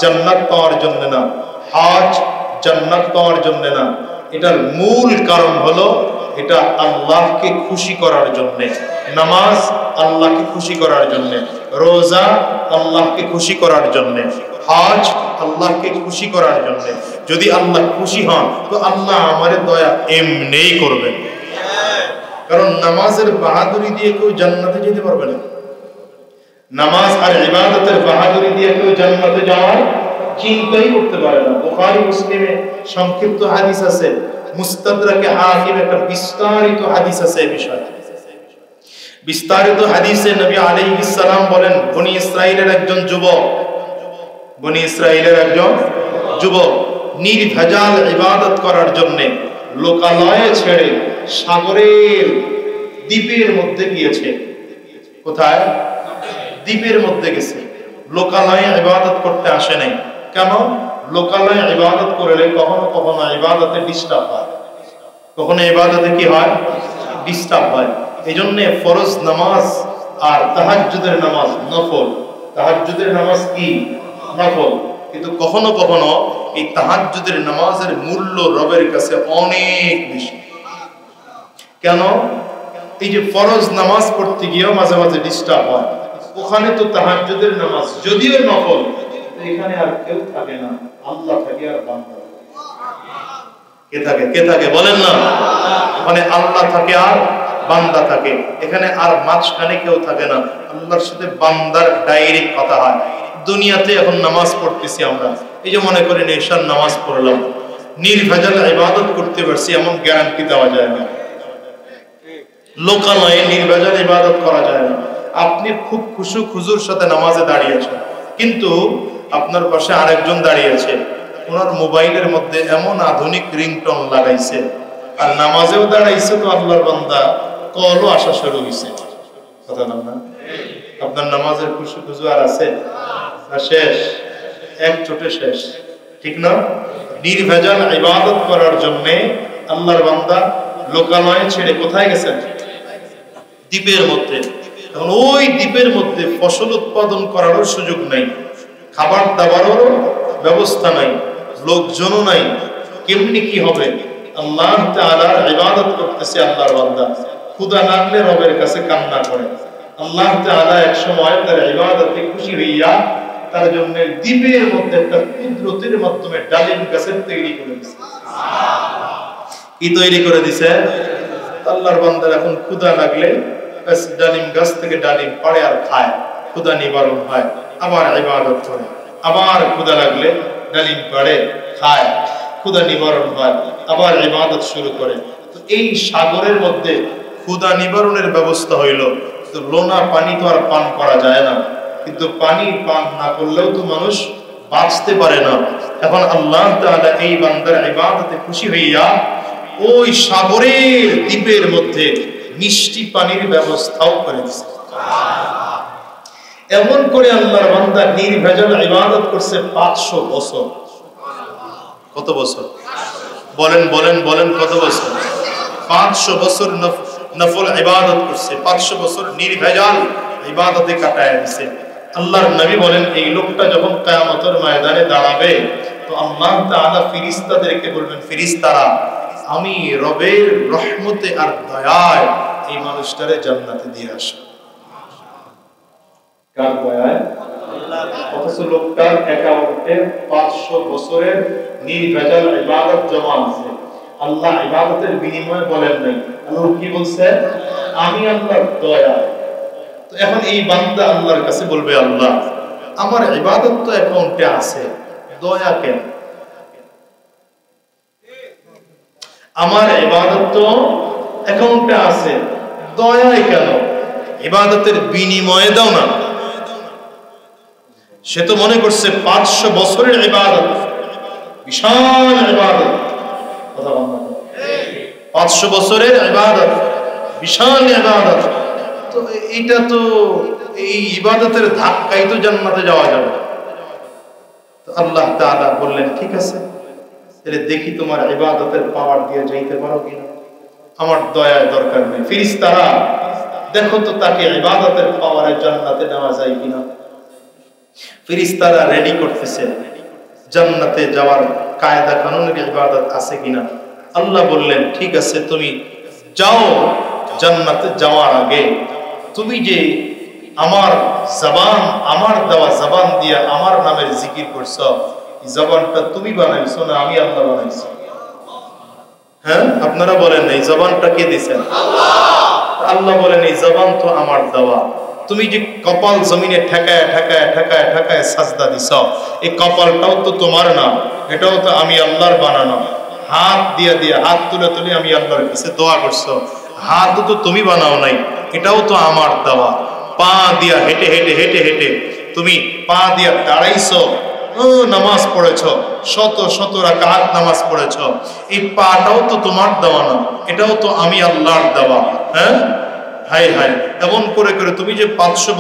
জান্নাত পাওয়ার জন্য না, হজ জান্নাত পাওয়ার জন্য না। এটার মূল কারণ হলো এটা আল্লাহকে খুশি করার জন্য। নামাজ আল্লাহকে খুশি করার জন্য, রোজা আল্লাহকে খুশি করার জন্য, হজ আল্লাহকে খুশি করার জন্য। যদি আল্লাহ খুশি হন তো আল্লাহ আমাদের দয়া এমনিই করবেন, কারণ নামাজের বাহাদুরি দিয়ে কেউ জান্নাতে যেতে পারবে না। নামাজ আর ইবাদতের বাহাদুরি দিয়ে কেউ জান্নাতে যাওয়ার চিন্তাই করতে পারে না। বুখারী মুসলিমে সংক্ষিপ্ত হাদিস আছে, মুস্তাদরাকে হাকিম একটা বিস্তারিত হাদিস আছে এই বিষয়ে। বিস্তারিত হাদিসে নবী আলাইহিস সালাম বলেন, বনি ইসরাইলের একজন যুবক নির্ভেজাল ইবাদত করার জন্য লোকালয়ে ছেড়ে সাগরের দ্বীপের মধ্যে গিয়েছে। কোথায়? দ্বীপের মধ্যে গেছে। লোকালয়ে ইবাদত করতে আসে নাই। কেন? লোকালয়ে ইবাদত করলে কখনো কখনো ইবাদতে ডিস্টার্ব হয়, কখনো ইবাদতে কি হয়? ডিস্টার্ব হয়। এই জন্য ফরজ নামাজ আর তাহাজ্জুদের নামাজ নফল। তাহাজ্জুদের নামাজ কি? নফল। কিন্তু কখনো কখনো এই তাহাজ্জুদের নামাজের মূল্য রবের কাছে অনেক বেশি। কেন? এই যে ফরজ নামাজ পড়তে গিয়েও মাঝে মাঝে ডিস্টার্ব হয়। ওখানে তো তাহাজ্জুদের নামাজ যদিও নফল, এখানে আর কেউ থাকে না, আল্লাহ থাকে আর বান্দা। কে থাকে বলেন না? ওখানে আল্লাহ থাকে আর বান্দা থাকে। এখানে আর মাঝখানে কেউ থাকে না, আল্লাহর সাথে বান্দার ডাইরেক্ট কথা হয়। দুনিয়াতে এখন নামাজ পড়তেছি আমরা, এই যে মনে করেন এশার নামাজ পড়লাম, নির্ভেজাল ইবাদত করতে পারছি এমন গ্যারান্টি দেওয়া যায় না। লোকালয়ে নির্ভেজাল ইবাদত করা যায় না। আপনি খুব খুশু খুজুর সাথে নামাজে দাঁড়িয়েছেন, কিন্তু আপনার পাশে আরেকজন দাঁড়িয়েছে, ওনার মোবাইলের মধ্যে এমন আধুনিক রিংটোন লাগাইছে আর নামাজেও দাঁড়াইছে, তো আল্লাহর বান্দা কলও আসা শুরু হয়েছে। কথা না? আপনার নামাজের খুশু খুজু আর আছে না? শেষ, এক চোটে শেষ। ঠিক না? নির্ভেজাল ইবাদত করার জন্য আল্লাহর বান্দা লোকালয়ে ছেড়ে কোথায় গেছেন? দ্বীপের মধ্যে। এখন ওই দ্বীপের মধ্যে ফসল উৎপাদন করারও সুযোগ নাই, খাবার দাবারেরও ব্যবস্থা নাই, লোকজনও নাই। কেমনি কি হবে? আল্লাহ তাআলার ইবাদত করতেছে আল্লাহর বান্দা, ক্ষুধা লাগলে রবের কাছে কান্না করে। আল্লাহ তাআলা এক সময় তার ইবাদতে খুশি হইয়া তার জন্য দ্বীপের মধ্যে একটা কুদরতের মাধ্যমে ডালিম গাছের তৈরি করে দিয়েছে। কি তৈরি করে দিয়েছে? আল্লাহর বান্দার এখন ক্ষুধা লাগলে ডালিম গাছ থেকে ডালিম পাড়ে আর খায়, ক্ষুধা নিবারণ হয়, আবার ইবাদত করে। আবার ক্ষুধা লাগলে ডালিম পাড়ে খায়, ক্ষুধা নিবারণ হয়, আবার ইবাদত শুরু করে। তো এই সাগরের মধ্যে ক্ষুধা নিবারণের ব্যবস্থা হইল, তো লোনা পানি তো আর পান করা যায় না, কিন্তু পানি পান না করলেও তো মানুষ বাঁচতে পারে না। এখন আল্লাহ তাআলা এই বান্দার ইবাদতে খুশি হইয়া ওই সাগরের দ্বীপের মধ্যে মিষ্টি পানির ব্যবস্থাও করে দিয়েছে। এমন করে আল্লাহর বান্দা নির্ভেজাল ইবাদত করছে 500 বছর। কত বছর? বলেন কত বছর? 500 বছর নফল ইবাদত করছে, 500 বছর নির্ভেজাল ইবাদতে কাটায় দিয়েছে। আল্লাহর নবী বলেন, এই লোকটা যখন কিয়ামতের ময়দানে দাঁড়াবে, তো আল্লাহ তাআলা ফেরেশতাদেরকে বলবেন, ফেরেশতারা, আমি রবের রহমতে আর দয়ায় এই মানুষটারে জান্নাতে দিয়ে আসো। কার দয়ায়? অথচ লোকটার অ্যাকাউন্টে 500 বছরের নির্ভেজাল ইবাদত জমা আছে। আল্লাহ ইবাদতের বিনিময়ে বলেন নাই, আল্লাহ কি বলছে? আমি আল্লাহর দয়া। তো এখন এই বান্দা আল্লাহর কাছে বলবে, আল্লাহ আমার ইবাদত তো অ্যাকাউন্টে আছে, দয়া কেন? আমার ইবাদত তো অ্যাকাউন্টে আছে, দয়া কেন? ইবাদতের বিনিময়ে দাও না। সে তো মনে করছে 500 বছরের ইবাদত বিশাল ইবাদত। কথা বন্ধ। 500 বছরের ইবাদত বিশাল ইবাদত, তো এটা তো এই ইবাদতের ধাক্কাই তো জান্নাতে যাওয়া যাবে। তো আল্লাহ তাআলা বললেন, ঠিক আছে, তাহলে দেখি তোমার ইবাদতের পাওয়ার দিয়ে যাইতে পারো কিনা। আমার দয়ার দরকার নেই, ফেরেশতারা দেখো তো তাকে ইবাদতের পাওয়ারে জান্নাতে নেওয়া যায় কিনা। ফেরেশতারা রেডি করতেছে, জান্নাতে যাওয়ার কায়দা কানুনের ইবাদত আছে কিনা। আল্লাহ বললেন, ঠিক আছে, তুমি যাও, জান্নাতে যাওয়ার আগে তুমি যে আমার জবান, আমার দেওয়া জবান দিয়ে আমার নামের জিকির করছো, এই জবানটা তুমি বানাইছো না আমি আল্লাহ বানাইছি? হ্যাঁ, আপনারা বলেন এই জবানটা কে দিয়েছেন? আল্লাহ বলেন, এই জবান তো আমার দেওয়া। তুমি যে কপাল জমিনে ঠেকায় ঠেকায় ঠেকায় ঠেকায় সাজদা দিছ, এই কপালটাও তো তোমার না, এটাও তো আমি আল্লাহর বানানো। হাত দিয়ে দিয়ে হাত তুলে তুলে আমি আল্লাহর কাছে দোয়া করছো, হাত তো তুমি বানাও নাই, এটাও তো আমার দেওয়া। পা দিয়া হেঁটে হেঁটে হেঁটে হেঁটে তুমি পা দিয়া দাঁড়াইছো, নামাজ পড়েছো, শত শত রাকাত নামাজ পড়েছো, এই পাটাও তো তোমার দেওয়া না, এটাও তো আমি আল্লাহর দেওয়া। হ্যাঁ, হাই হাই, এমন করে করে তুমি যে 500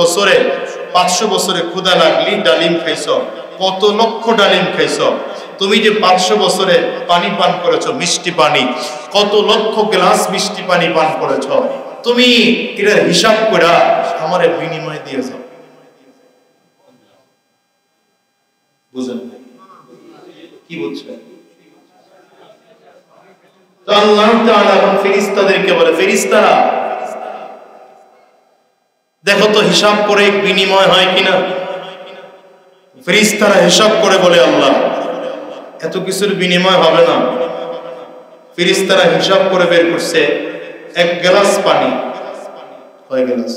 বছরে ক্ষুধা লাগলি ডালিম খাইছো, কত লক্ষ ডালিম খাইছো। তুমি যে 500 বছরে পানি পান করেছো, মিষ্টি পানি, কত লক্ষ গ্লাস মিষ্টি পানি পান করেছো, তুমি এটার হিসাব করে আমারে বিনিময় দিয়েছো। বুঝেন কি বলছেন? তো আল্লাহ তাআলা এখন ফেরেশতাদেরকে বলে, ফেরেশতারা দেখো তো হিসাব করে বিনিময় হয় কিনা। ফেরেশতারা হিসাব করে বলে, আল্লাহ এত কিছুর বিনিময় হবে না। ফেরেশতারা হিসাব করে বের করছে 1 গ্লাস পানি। কয় গ্লাস?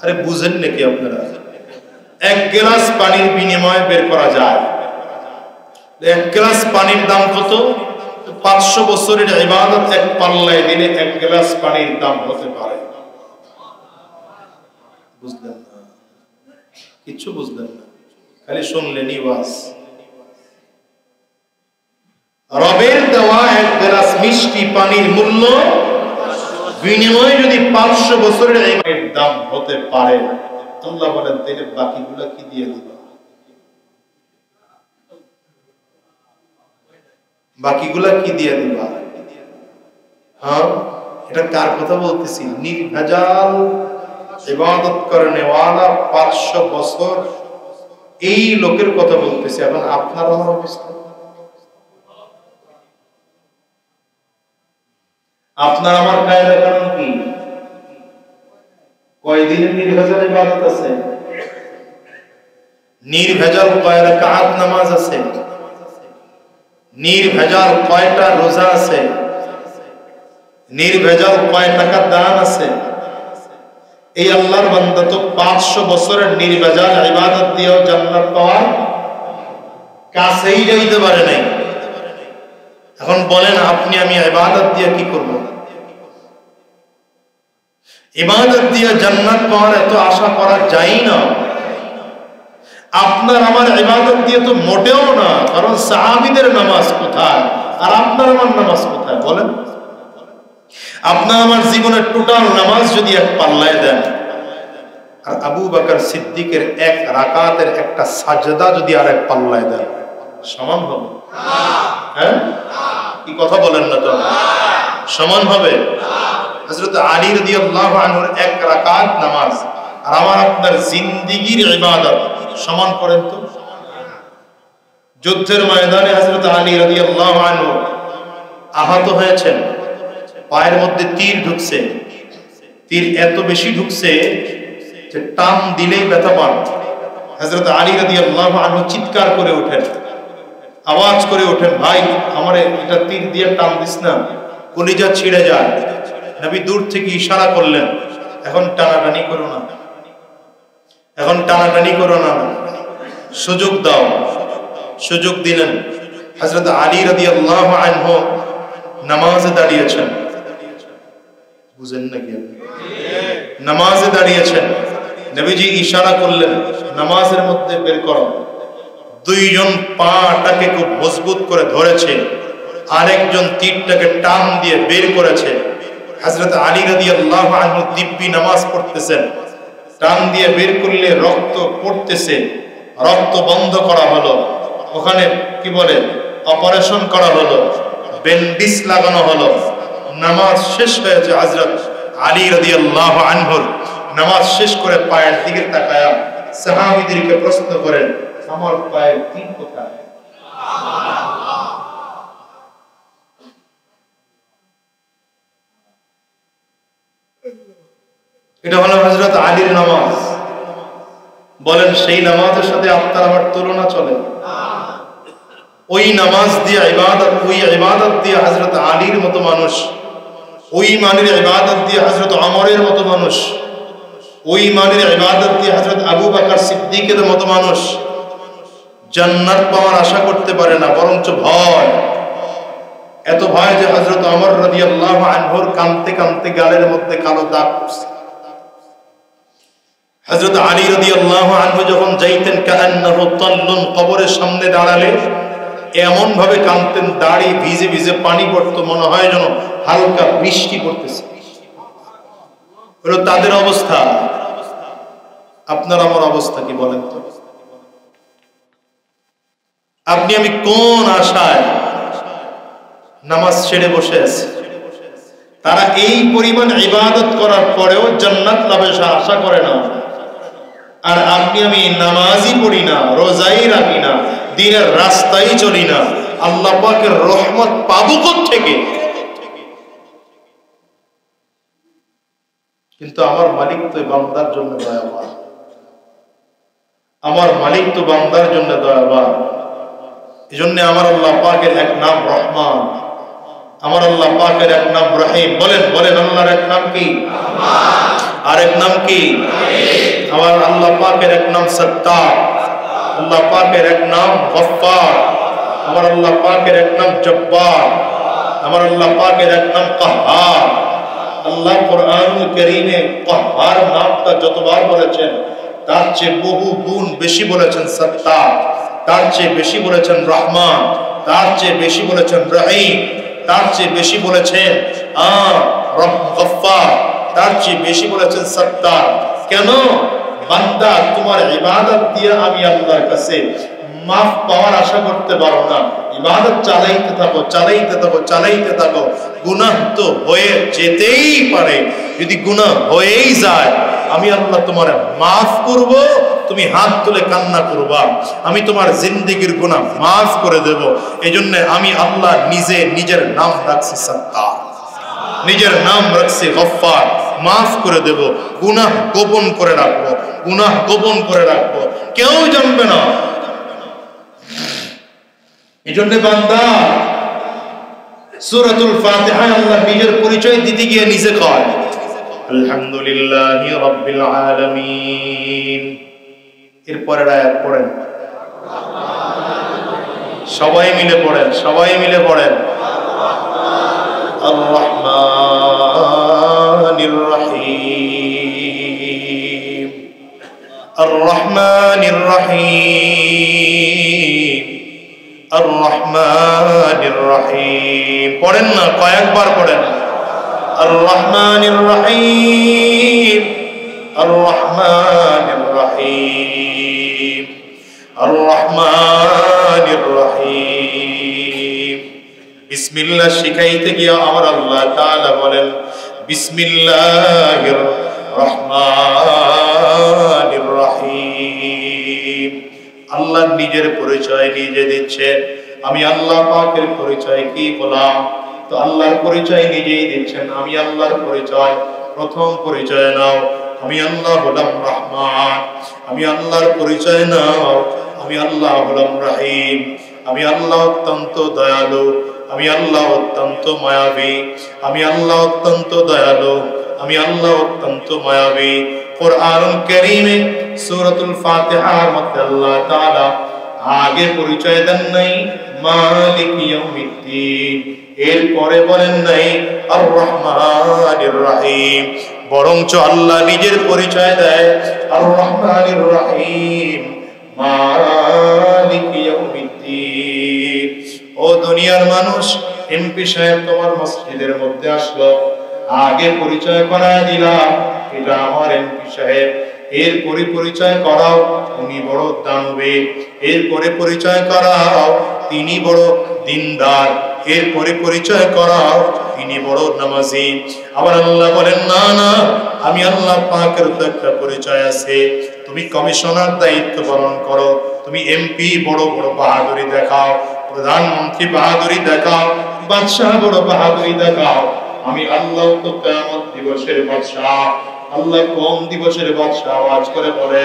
আরে বুঝেন নাকি আপনারা? 1 গ্লাস পানির বিনিময় বের করা যায়। 1 গ্লাস পানির দাম কত? 500 বছরের ইবাদত এক পাল্লায় দিলে 1 গ্লাস পানির দাম হতে পারে। বুঝলেন না? কিছু বুঝলেন না, খালি শুনলেনই বাস। রবের দেওয়া 1 গ্লাস মিষ্টি পানির মূল্য বিনিময়ে যদি 500 বছরের ইবাদতের দাম হতে পারে, আল্লাহ বলেন তাহলে বাকিগুলো কি দিয়ে দিবা? বাকিগুলা কি দিয়ে দিবা? হ্যাঁ, এটা কার কথা বলতেছি? নির্ভেজাল ইবাদত করনে ওয়ালা 500 বছর এই লোকের কথা বলতেছি। এখন আপনার আমার অবস্থা, আপনার আমার কায়দা কারণ কি? কয়দিনের নির্ভেজাল ইবাদত আছে? নির্ভেজাল কয় রাকাত নামাজ আছে? নির্ভেজাল কয়টা রোজা আছে? নির্ভেজাল কয় টাকা দান আছে? এই আল্লাহর বান্দা তো 500 বছরের নির্ভেজাল ইবাদত দিয়েও জান্নাত পাওয়ার কাছেই যাইতে পারে নাই। এখন বলেন আপনি আমি ইবাদত দিয়ে কি করব? ইবাদত দিয়ে জান্নাত পাওয়ার এত আশা করা যায় না। আপনার আমার ইবাদত দিয়ে তো মোটেও না, কারণ সাহাবীদের নামাজ কোথায় আর আপনার আমার নামাজ কোথায় বলেন? আপনার আমার জীবনের টোটাল নামাজ যদি এক পাল্লায় দেন, আর আবু বকর সিদ্দিকের 1 রাকাতের একটা সাজদা যদি আর এক পাল্লায় দেন, সমান হবে? হ্যাঁ, কি কথা বলেন না তো? সমান হবে? হযরত আলী রাদিয়াল্লাহু আনহুর 1 রাকাত নামাজ আর আমার আপনার জিন্দেগীর ইবাদত সমান করেন তো। যুদ্ধের ময়দানে হযরত আলী রাদিয়াল্লাহু আনহু আহত হয়েছেন, পায়ের মধ্যে তীর ঢুকছে, তীর এত বেশি ঢুকছে যে টান দিলেই ব্যথা পান। হযরত আলী রাদিয়াল্লাহু আনহু চিৎকার করে ওঠেন, আওয়াজ করে ওঠেন, ভাই আমারে এটা তীর দিয়ে টান দিস না, কলিজা ছিঁড়ে যায়। নবী দূর থেকে ইশারা করলেন, এখন টানাটানি করো না, এখন টানাটানি করো না, সুযোগ দাও। সুযোগ দিলেন। হযরত আলী রাদিয়াল্লাহু আনহু নামাজে দাঁড়িয়েছেন, বুঝেন নাকি? নামাজে দাঁড়িয়েছেন, নবীজি ইশারা করলেন নামাজের মধ্যে বের করো। 2 জন পাটাকে খুব মজবুত করে ধরেছে, আরেকজন তীরটাকে টান দিয়ে বের করেছে। হযরত আলী রাদিয়াল্লাহু আনহু দিব্যি নামাজ পড়তেছেন, টান দিয়ে বের করলে রক্ত পড়তেছে, রক্ত বন্ধ করা হলো, ওখানে কি বলে অপারেশন করা হলো, ব্যান্ডেজ লাগানো হলো। নামাজ শেষ হয়েছে। হযরত আলী রাদিয়াল্লাহু আনহু নামাজ শেষ করে পায়ের দিকে তাকায়া সাহাবীদেরকে প্রশ্ন করেন, আমার পায়ের তীর কোথায়? এটা হলো হযরত আলীর নামাজ। বলেন সেই নামাজের সাথে আপনার আমার তুলনা চলে? ওই নামাজ দিয়ে ইবাদত, ওই ইবাদত দিয়ে হযরত আলীর মতো মানুষ, ওই মানের ইবাদত দিয়ে হযরত ওমরের মতো মানুষ, ওই মানের ইবাদত দিয়ে হযরত আবু বকর সিদ্দিকের মতো মানুষ জান্নাত পাওয়ার আশা করতে পারে না, বরঞ্চ ভয়। এত ভয় যে হযরত ওমর রাদিয়াল্লাহু আনহুর কাঁদতে কাঁদতে গালের মধ্যে কালো দাগ পড়ছে। হযরত আলী রাদিয়াল্লাহু আনহু যখন যাইতেন কান্নাহু তাল্লুন, কবরের সামনে দাঁড়ালে এমন ভাবে কাঁদতেন, দাড়ি ভিজে ভিজে পানি পড়তো, মনে হয় যেন হালকা বৃষ্টি পড়তেছে। হলো তাদের অবস্থা। আপনার আমার অবস্থা কি বলেন তো? আপনি আমি কোন আশায় নামাজ ছেড়ে বসে আছি? তারা এই পরিমাণ ইবাদত করার পরেও জান্নাত লাভের আশা করে না। আর আপনি আমি নামাজই পড়ি না, রোজাই রাখি না, দিনের রাস্তায় চলি না, আল্লাহ পাকের রহমত পাবো কোত্থেকে? কিন্তু আমার মালিক তো বান্দার জন্য দয়াবান, আমার মালিক তো বান্দার জন্য দয়াবান। এই জন্য আমার আল্লাহ পাকের এক নাম রহমান, আমার আল্লাহ পাকের এক নাম রহিম। বলেন বলেন, আল্লাহর এক নাম কি? আর এক নাম কি? আমার আল্লাহ পাকের এক নাম সত্তার, আল্লাহ পাকের এক নাম গফফার, আমার আল্লাহ পাকের এক নাম জব্বার, আমার আল্লাহ পাকের এক নাম কাহ্হার। আল্লাহ কোরআনুল কারীমে কাহ্হার নামটা যতবার বলেছেন তার চেয়ে বহু গুণ বেশি বলেছেন সত্তার, তার চেয়ে বেশি বলেছেন রহমান, তার চেয়ে বেশি বলেছেন রহিম, তার চেয়ে বেশি বলেছেন গফফার, তার চেয়ে বেশি বলেছেন সত্তার। কেন? বান্দা তোমার ইবাদত দিয়ে আমি আল্লাহর কাছে মাফ পাওয়ার আশা করতে পারো না, ইবাদত চালাইতে থাকো চালাইতে থাকো চালাইতে থাকো, গুনাহ তো হয়ে যেতেই পারে। যদি গুনাহ হয়েই যায় আমি আল্লাহ তোমার মাফ করব, তুমি হাত তুলে কান্না করবা, আমি তোমার জিন্দেগির গুনাহ মাফ করে দেব। এই জন্য আমি আল্লাহ নিজে নিজের নাম রাখছি সত্তার, নিজের নাম রাখছি গফফার, মাফ করে দেব, গুনাহ গোপন করে রাখবো, গুনাহ গোপন করে রাখবো, কেউ জানবে না। এই জন্য বান্দা সূরাতুল ফাতিহায় আল্লাহ নিজের পরিচয় দিতে গিয়ে নিজে কয় আলহামদুলিল্লাহি রাব্বিল আলামিন। এরপরের আয়াত পড়েন, সবাই মিলে পড়েন, সবাই মিলে পড়েন। আর রহমানির রহিম, আর রহমানির রহিম, আর রহমানির রহিম। পড়েন না, কয়েকবার পড়েন। আর রহমানির রহিম, আর রহমানির রহিম, আর রহমানির রহিম। বিসমিল্লাহ শিখাইতে গিয়ে আমার আল্লাহ তাআলা বলেন বিসমিল্লাহির রহমানির রহিম। আল্লাহ নিজের পরিচয় নিজে দিচ্ছেন। আমি আল্লাহ পাকের পরিচয় কি বললাম? তো আল্লাহর পরিচয় নিজেই দিচ্ছেন। আমি আল্লাহর পরিচয়, প্রথম পরিচয় নাও, আমি আল্লাহ হলাম রহমান। আমি আল্লাহর পরিচয় নাও, আমি আল্লাহ হলাম রহিম। আমি আল্লাহ অত্যন্ত দয়ালু, আমি আল্লাহ অত্যন্ত মায়াবী। আমি আল্লাহ অত্যন্ত দয়ালু, আমি আল্লাহ অত্যন্ত মায়াবী। কুরআনুল কারীমে সূরাতুল ফাতিহার মধ্যে আল্লাহ তাআলা আগে পরিচয় দেন নাই মালিক ইয়াউমিদ্দিন, এরপরে বলেন নাই আর রহমানির রহিম, বরঞ্চ আল্লাহ নিজের পরিচয় দেয় আর রহমানির রহিম, মালিক ইয়াউমিদ্দিন। ও দুনিয়ার মানুষ, এমপি সাহেব তোমার মসজিদের মধ্যে আসলো, আগে পরিচয় করায় দিলাম এটা আমার এমপি সাহেব। এরপরে পরিচয় করাও উনি বড় দানবীর, এরপরে পরিচয় করাও তিনি বড় দিনদার, এরপরে পরিচয় করাও তিনি বড় নামাজি। আবার আল্লাহ বলেন না না, আমি আল্লাহ পাকের তো একটা পরিচয় আছে। তুমি কমিশনার দায়িত্ব পালন করো, তুমি এমপি বড় বড় বাহাদুরি দেখাও, প্রধানমন্ত্রী বাহাদুরি দেখাও, বাদশাহ বড় বাহাদুরি দেখাও, আমি আল্লাহ তো কিয়ামত দিবসের বাদশাহ। আল্লাহ কোন দিবসের বাদশাহ? আওয়াজ করে বলে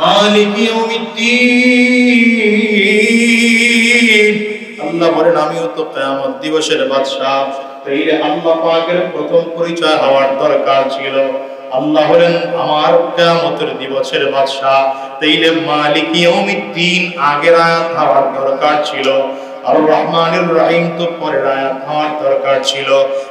মালিক ইয়াউমিদ্দিন। আল্লাহ বলেন আমিও তো কিয়ামত দিবসের বাদশাহ। তাইলে আল্লাহ পাকের প্রথম পরিচয় হওয়ার দরকার ছিল। আল্লাহ হলেন আমার কিয়ামতের দিবসের বাদশাহ, তাইলে মালিক ইয়াউমিদ্দিন আগের আয়াত হওয়ার দরকার ছিল। আর রহমানির রহিম তো পরের আয়াত হওয়ার দরকার ছিল,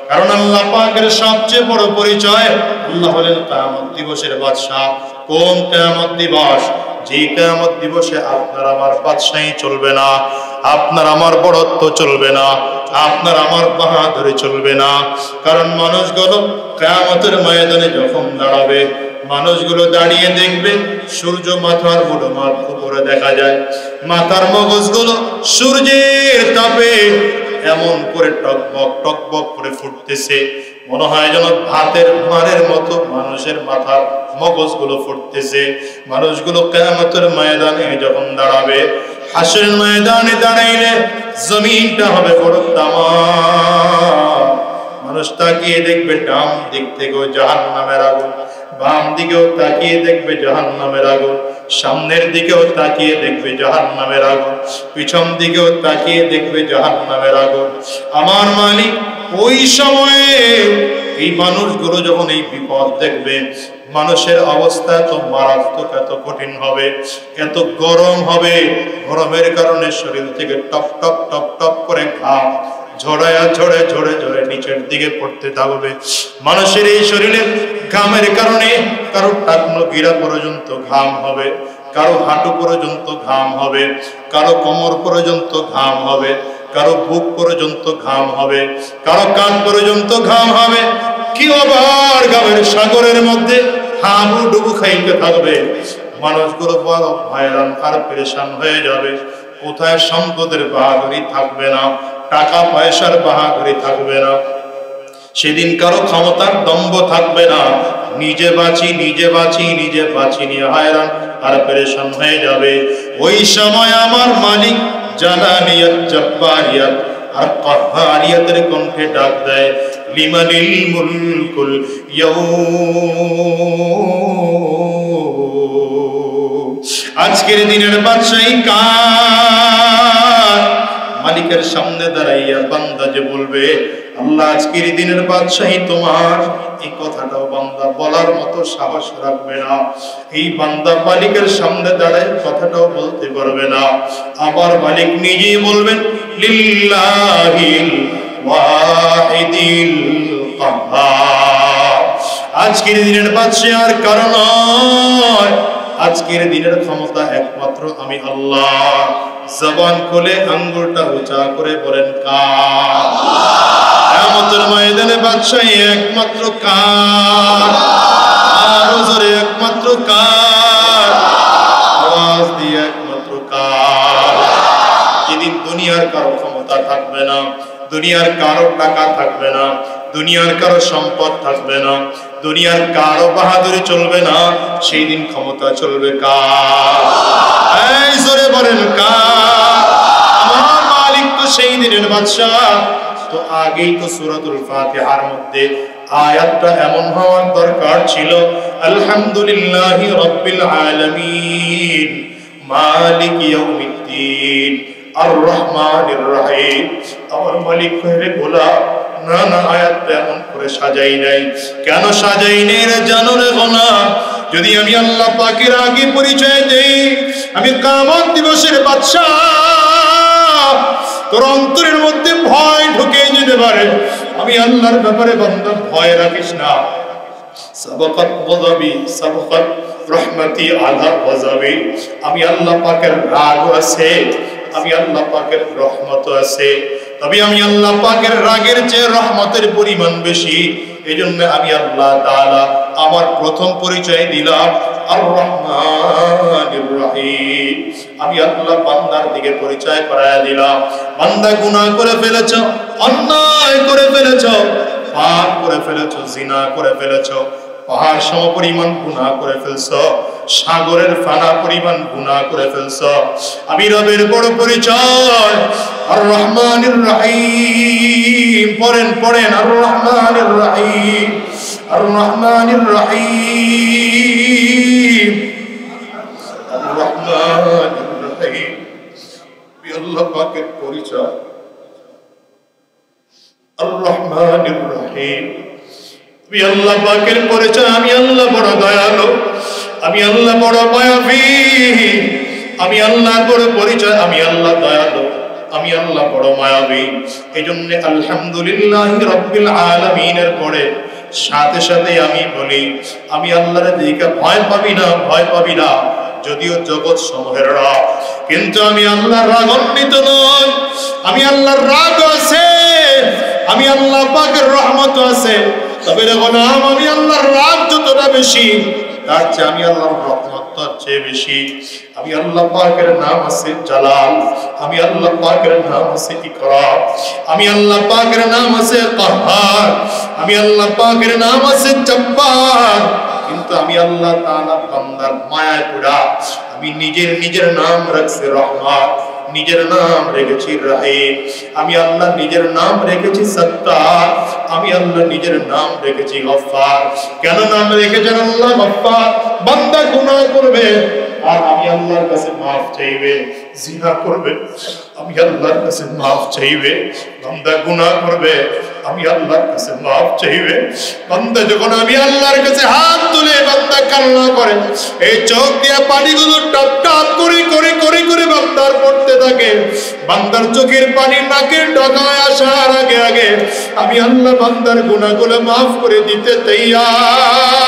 কারণ আল্লাহ পাকের সবচেয়ে বড় পরিচয় আল্লাহ হলেন কিয়ামত দিবসের বাদশা। কোন কিয়ামত দিবস? যে কিয়ামত দিবসে আপনার আমার বাদশাহী চলবে না, আপনার আমার বড়ত্ব চলবে না, আপনার আমার বাহাদুরি চলবে না। কারণ মানুষগুলো কিয়ামতের ময়দানে যখন দাঁড়াবে, মানুষগুলো দাঁড়িয়ে দেখবে সূর্য মাথার উপরে দেখা যায়, মাথার মগজগুলো সূর্যের তাপে এমন করে টকবক টকবক করে ফুটতেছে, মনে হয় যেন ভাতের মারের মতো মানুষের মাথার মগজগুলো ফুটতেছে। মানুষগুলো কিয়ামতের ময়দানে যখন দাঁড়াবে, হাসরের ময়দানে দাঁড়াইলে জমিনটা হবে বড় তামাম। মানুষ তাকিয়ে দেখবে ডান দিক থেকেও জাহান্নামের আগুন, বাম দিকেও তাকিয়ে দেখবে জাহান্নামের আগুন, সামনের দিকেও তাকিয়ে দেখবে জাহান্নামের আগুন, পিছন দিকেও তাকিয়ে দেখবে জাহান্নামের আগুন। আমার মালিক ওই সময়ে এই মানুষগুলো যখন এই বিপদ দেখবে, মানুষের অবস্থা এত মারাত্মক, এত কঠিন হবে, এত গরম হবে, গরমের কারণে শরীর থেকে টপ টপ টপ টপ করে ঘাম ঝড়ায়া ঝরে ঝরে ঝরে নিচের দিকে পড়তে থাকবে। মানুষের এই শরীরে ঘামের কারণে কারো টাকনো গিরা পর্যন্ত ঘাম হবে, কারো হাঁটু পর্যন্ত ঘাম হবে, কারো কোমর পর্যন্ত ঘাম হবে, কারো বুক পর্যন্ত ঘাম হবে, কারো কান পর্যন্ত ঘাম হবে। কি আবার ঘামের সাগরের মধ্যে হাবুডুবু খাইতে থাকবে। মানুষগুলো বড় হয়রান আর পেরেশান হয়ে যাবে। কোথায় সম্পদের বাহাদুরি থাকবে না, টাকা পয়সার বাহাদুরি থাকবে না, সেদিন কারো ক্ষমতার দম্ভ থাকবে না। নিজে বাঁচি নিজে বাঁচি নিজে বাঁচি নিয়ে হয়রান আর পেরেশান হয়ে যাবে। ওই সময় আমার মালিক জালালিয়াত, জব্বারিয়াত আর কাহ্হারিয়াতের কণ্ঠে ডাক দেয়, লিমানিল মুলকুল ইয়াউম। আজকের দিনের বাদশাহী কার? মালিকের সামনে দাঁড়াইয়া বান্দা যে বলবে, আল্লাহ আজকের দিনের বাদশাহী তোমার, এই কথাটাও বান্দা বলার মতো সাহস রাখবে না। এই বান্দা মালিকের সামনে দাঁড়ায় কথাটাও বলতে পারবে না। আবার মালিক নিজেই বলবেন, লিল্লাহিল ওয়াহিদিল কাহ্হার। আজকের দিনের বাদশাহী আর কারণ নয়, আজকের দিনের ক্ষমতা একমাত্র আমি আল্লাহ। জবান খুলে আঙ্গুলটা উঁচা করে বলেন কার? কিয়ামতের ময়দানে বাদশাহী একমাত্র কার? আরো জোরে একমাত্র কার? আওয়াজ দিয়ে একমাত্র কার? যেদিন দুনিয়ার কারো ক্ষমতা থাকবে না, দুনিয়ার কারো টাকা থাকবে না, দুনিয়ার কারো সম্পদ থাকবে না, দুনিয়ার কারো বাহাদুরি চলবে না, সেই দিন ক্ষমতা চলবে কার? এই জোরে বলেন কার? আমার মালিক তো সেই দিনের বাদশা। তো আগেই তো সূরাতুল ফাতিহার মধ্যে আয়াতটা এমন হওয়ার দরকার ছিল, আলহামদুলিল্লাহি রাব্বিল আলামিন মালিক ইয়াউমিদ্দিন আর রহমানির রহিম। আমার মালিক কইরে গোলাম, না না, আয়াতটা এমন করে সাজাই নাই। কেন সাজাই নাই রে জানো রে গোলাম? যদি আমি আল্লাহ পাকের আগে পরিচয় দেই আমি কিয়ামত দিবসের বাদশা, তোর অন্তরের মধ্যে ভয় ঢুকে যেতে পারে। আমি আল্লাহর ব্যাপারে বান্দা ভয় রাখিস না। সাবাকাত গযাবি সাবাকাত রহমতি আলা গযাবি। আমি আল্লাহ পাকের রাগ আছে, আমি আল্লাহ পাকের রহমত আছে, তবে আমি আল্লাহ পাকের রাগের চেয়ে রহমতের পরিমাণ বেশি। এই জন্য আমি আল্লাহ তাআলা আমার প্রথম পরিচয় দিলাম আর রহমানির রহিম। আমি আল্লাহ বান্দার দিকে পরিচয় করায় দিলাম। বান্দা গুনাহ করে ফেলেছো, অন্যায় করে ফেলেছো, পাপ করে ফেলেছো, জিনা করে ফেলেছো, পাহাড় সম পরিমাণ গুনাহ করে ফেলছো, সাগরের ফানা পরিমাণ গুনাহ করে ফেলছো। আমি রবের বড় পরিচয় আর রহমানির রহিম। পড়েন পড়েন, আর রহমানির রহিম, আর রহমানির রহিম, আর রহমানির রহিম। আল্লাহ পাকের পরিচয় আর রহমানির রহিম। আল্লাহ পাকের পরিচয় আমি আল্লাহ বড় দয়ালু, আমি আল্লাহ বড় মায়াবী। আমি আল্লাহর বড় পরিচয় আমি আল্লাহ দয়ালু, আমি আল্লাহ বড় মায়াবী। এজন্য আলহামদুলিল্লাহ রাব্বিল আলামিনের পরে সাথে সাথে আমি বলি, আমি আল্লাহর দিকে ভয় পাবি না, ভয় পাবি না। যদিও জগৎ সমূহের রাগ, কিন্তু আমি আল্লাহর রাগান্বিত নই। আমি আল্লাহর রাগ আছে, আমি আল্লাহ পাকের রহমত আছে। তবে রে গোলাম, আমি আল্লাহর রাগ যতটা বেশি, তার চেয়ে আমি আল্লাহর রহমত তার চেয়ে বেশি। আমি আল্লাহ পাকের নাম আছে জালাল, আমি আল্লাহ পাকের নাম আছে ইকরাম, আমি আল্লাহ পাকের নাম আছে কাহ্হার, আমি আল্লাহ পাকের নাম আছে জব্বার। কিন্তু আমি আল্লাহ তাআলা বান্দার মায়ায় পড়া আমি নিজের নাম রাখছি রহমান, নিজের নাম রেখেছি রাহিম, আমি আল্লাহ নিজের নাম রেখেছি সত্তার, আমি আল্লাহ নিজের নাম রেখেছি গফফার। কেন নাম রেখেছেন আল্লাহ গফফার? বান্দা গুনাহ করবে আর আমি আল্লাহর কাছে মাফ চাইবে, জিনা করবে আমি আল্লাহর কাছে মাফ চাইবে, বান্দা গুনাহ করবে আমি আল্লাহর কাছে মাফ চাইবে। বান্দা যখন আমি আল্লাহর কাছে হাত তুলে বান্দা কান্না করে, এই চোখ দিয়ে পানিগুলো টপ টপ করে করে করে করে বান্দার পড়তে থাকে। বান্দার চোখের পানি নাকের ডগায় আসার আগে আগে আমি আল্লাহ বান্দার গুনাহগুলো মাফ করে দিতে তৈয়ার।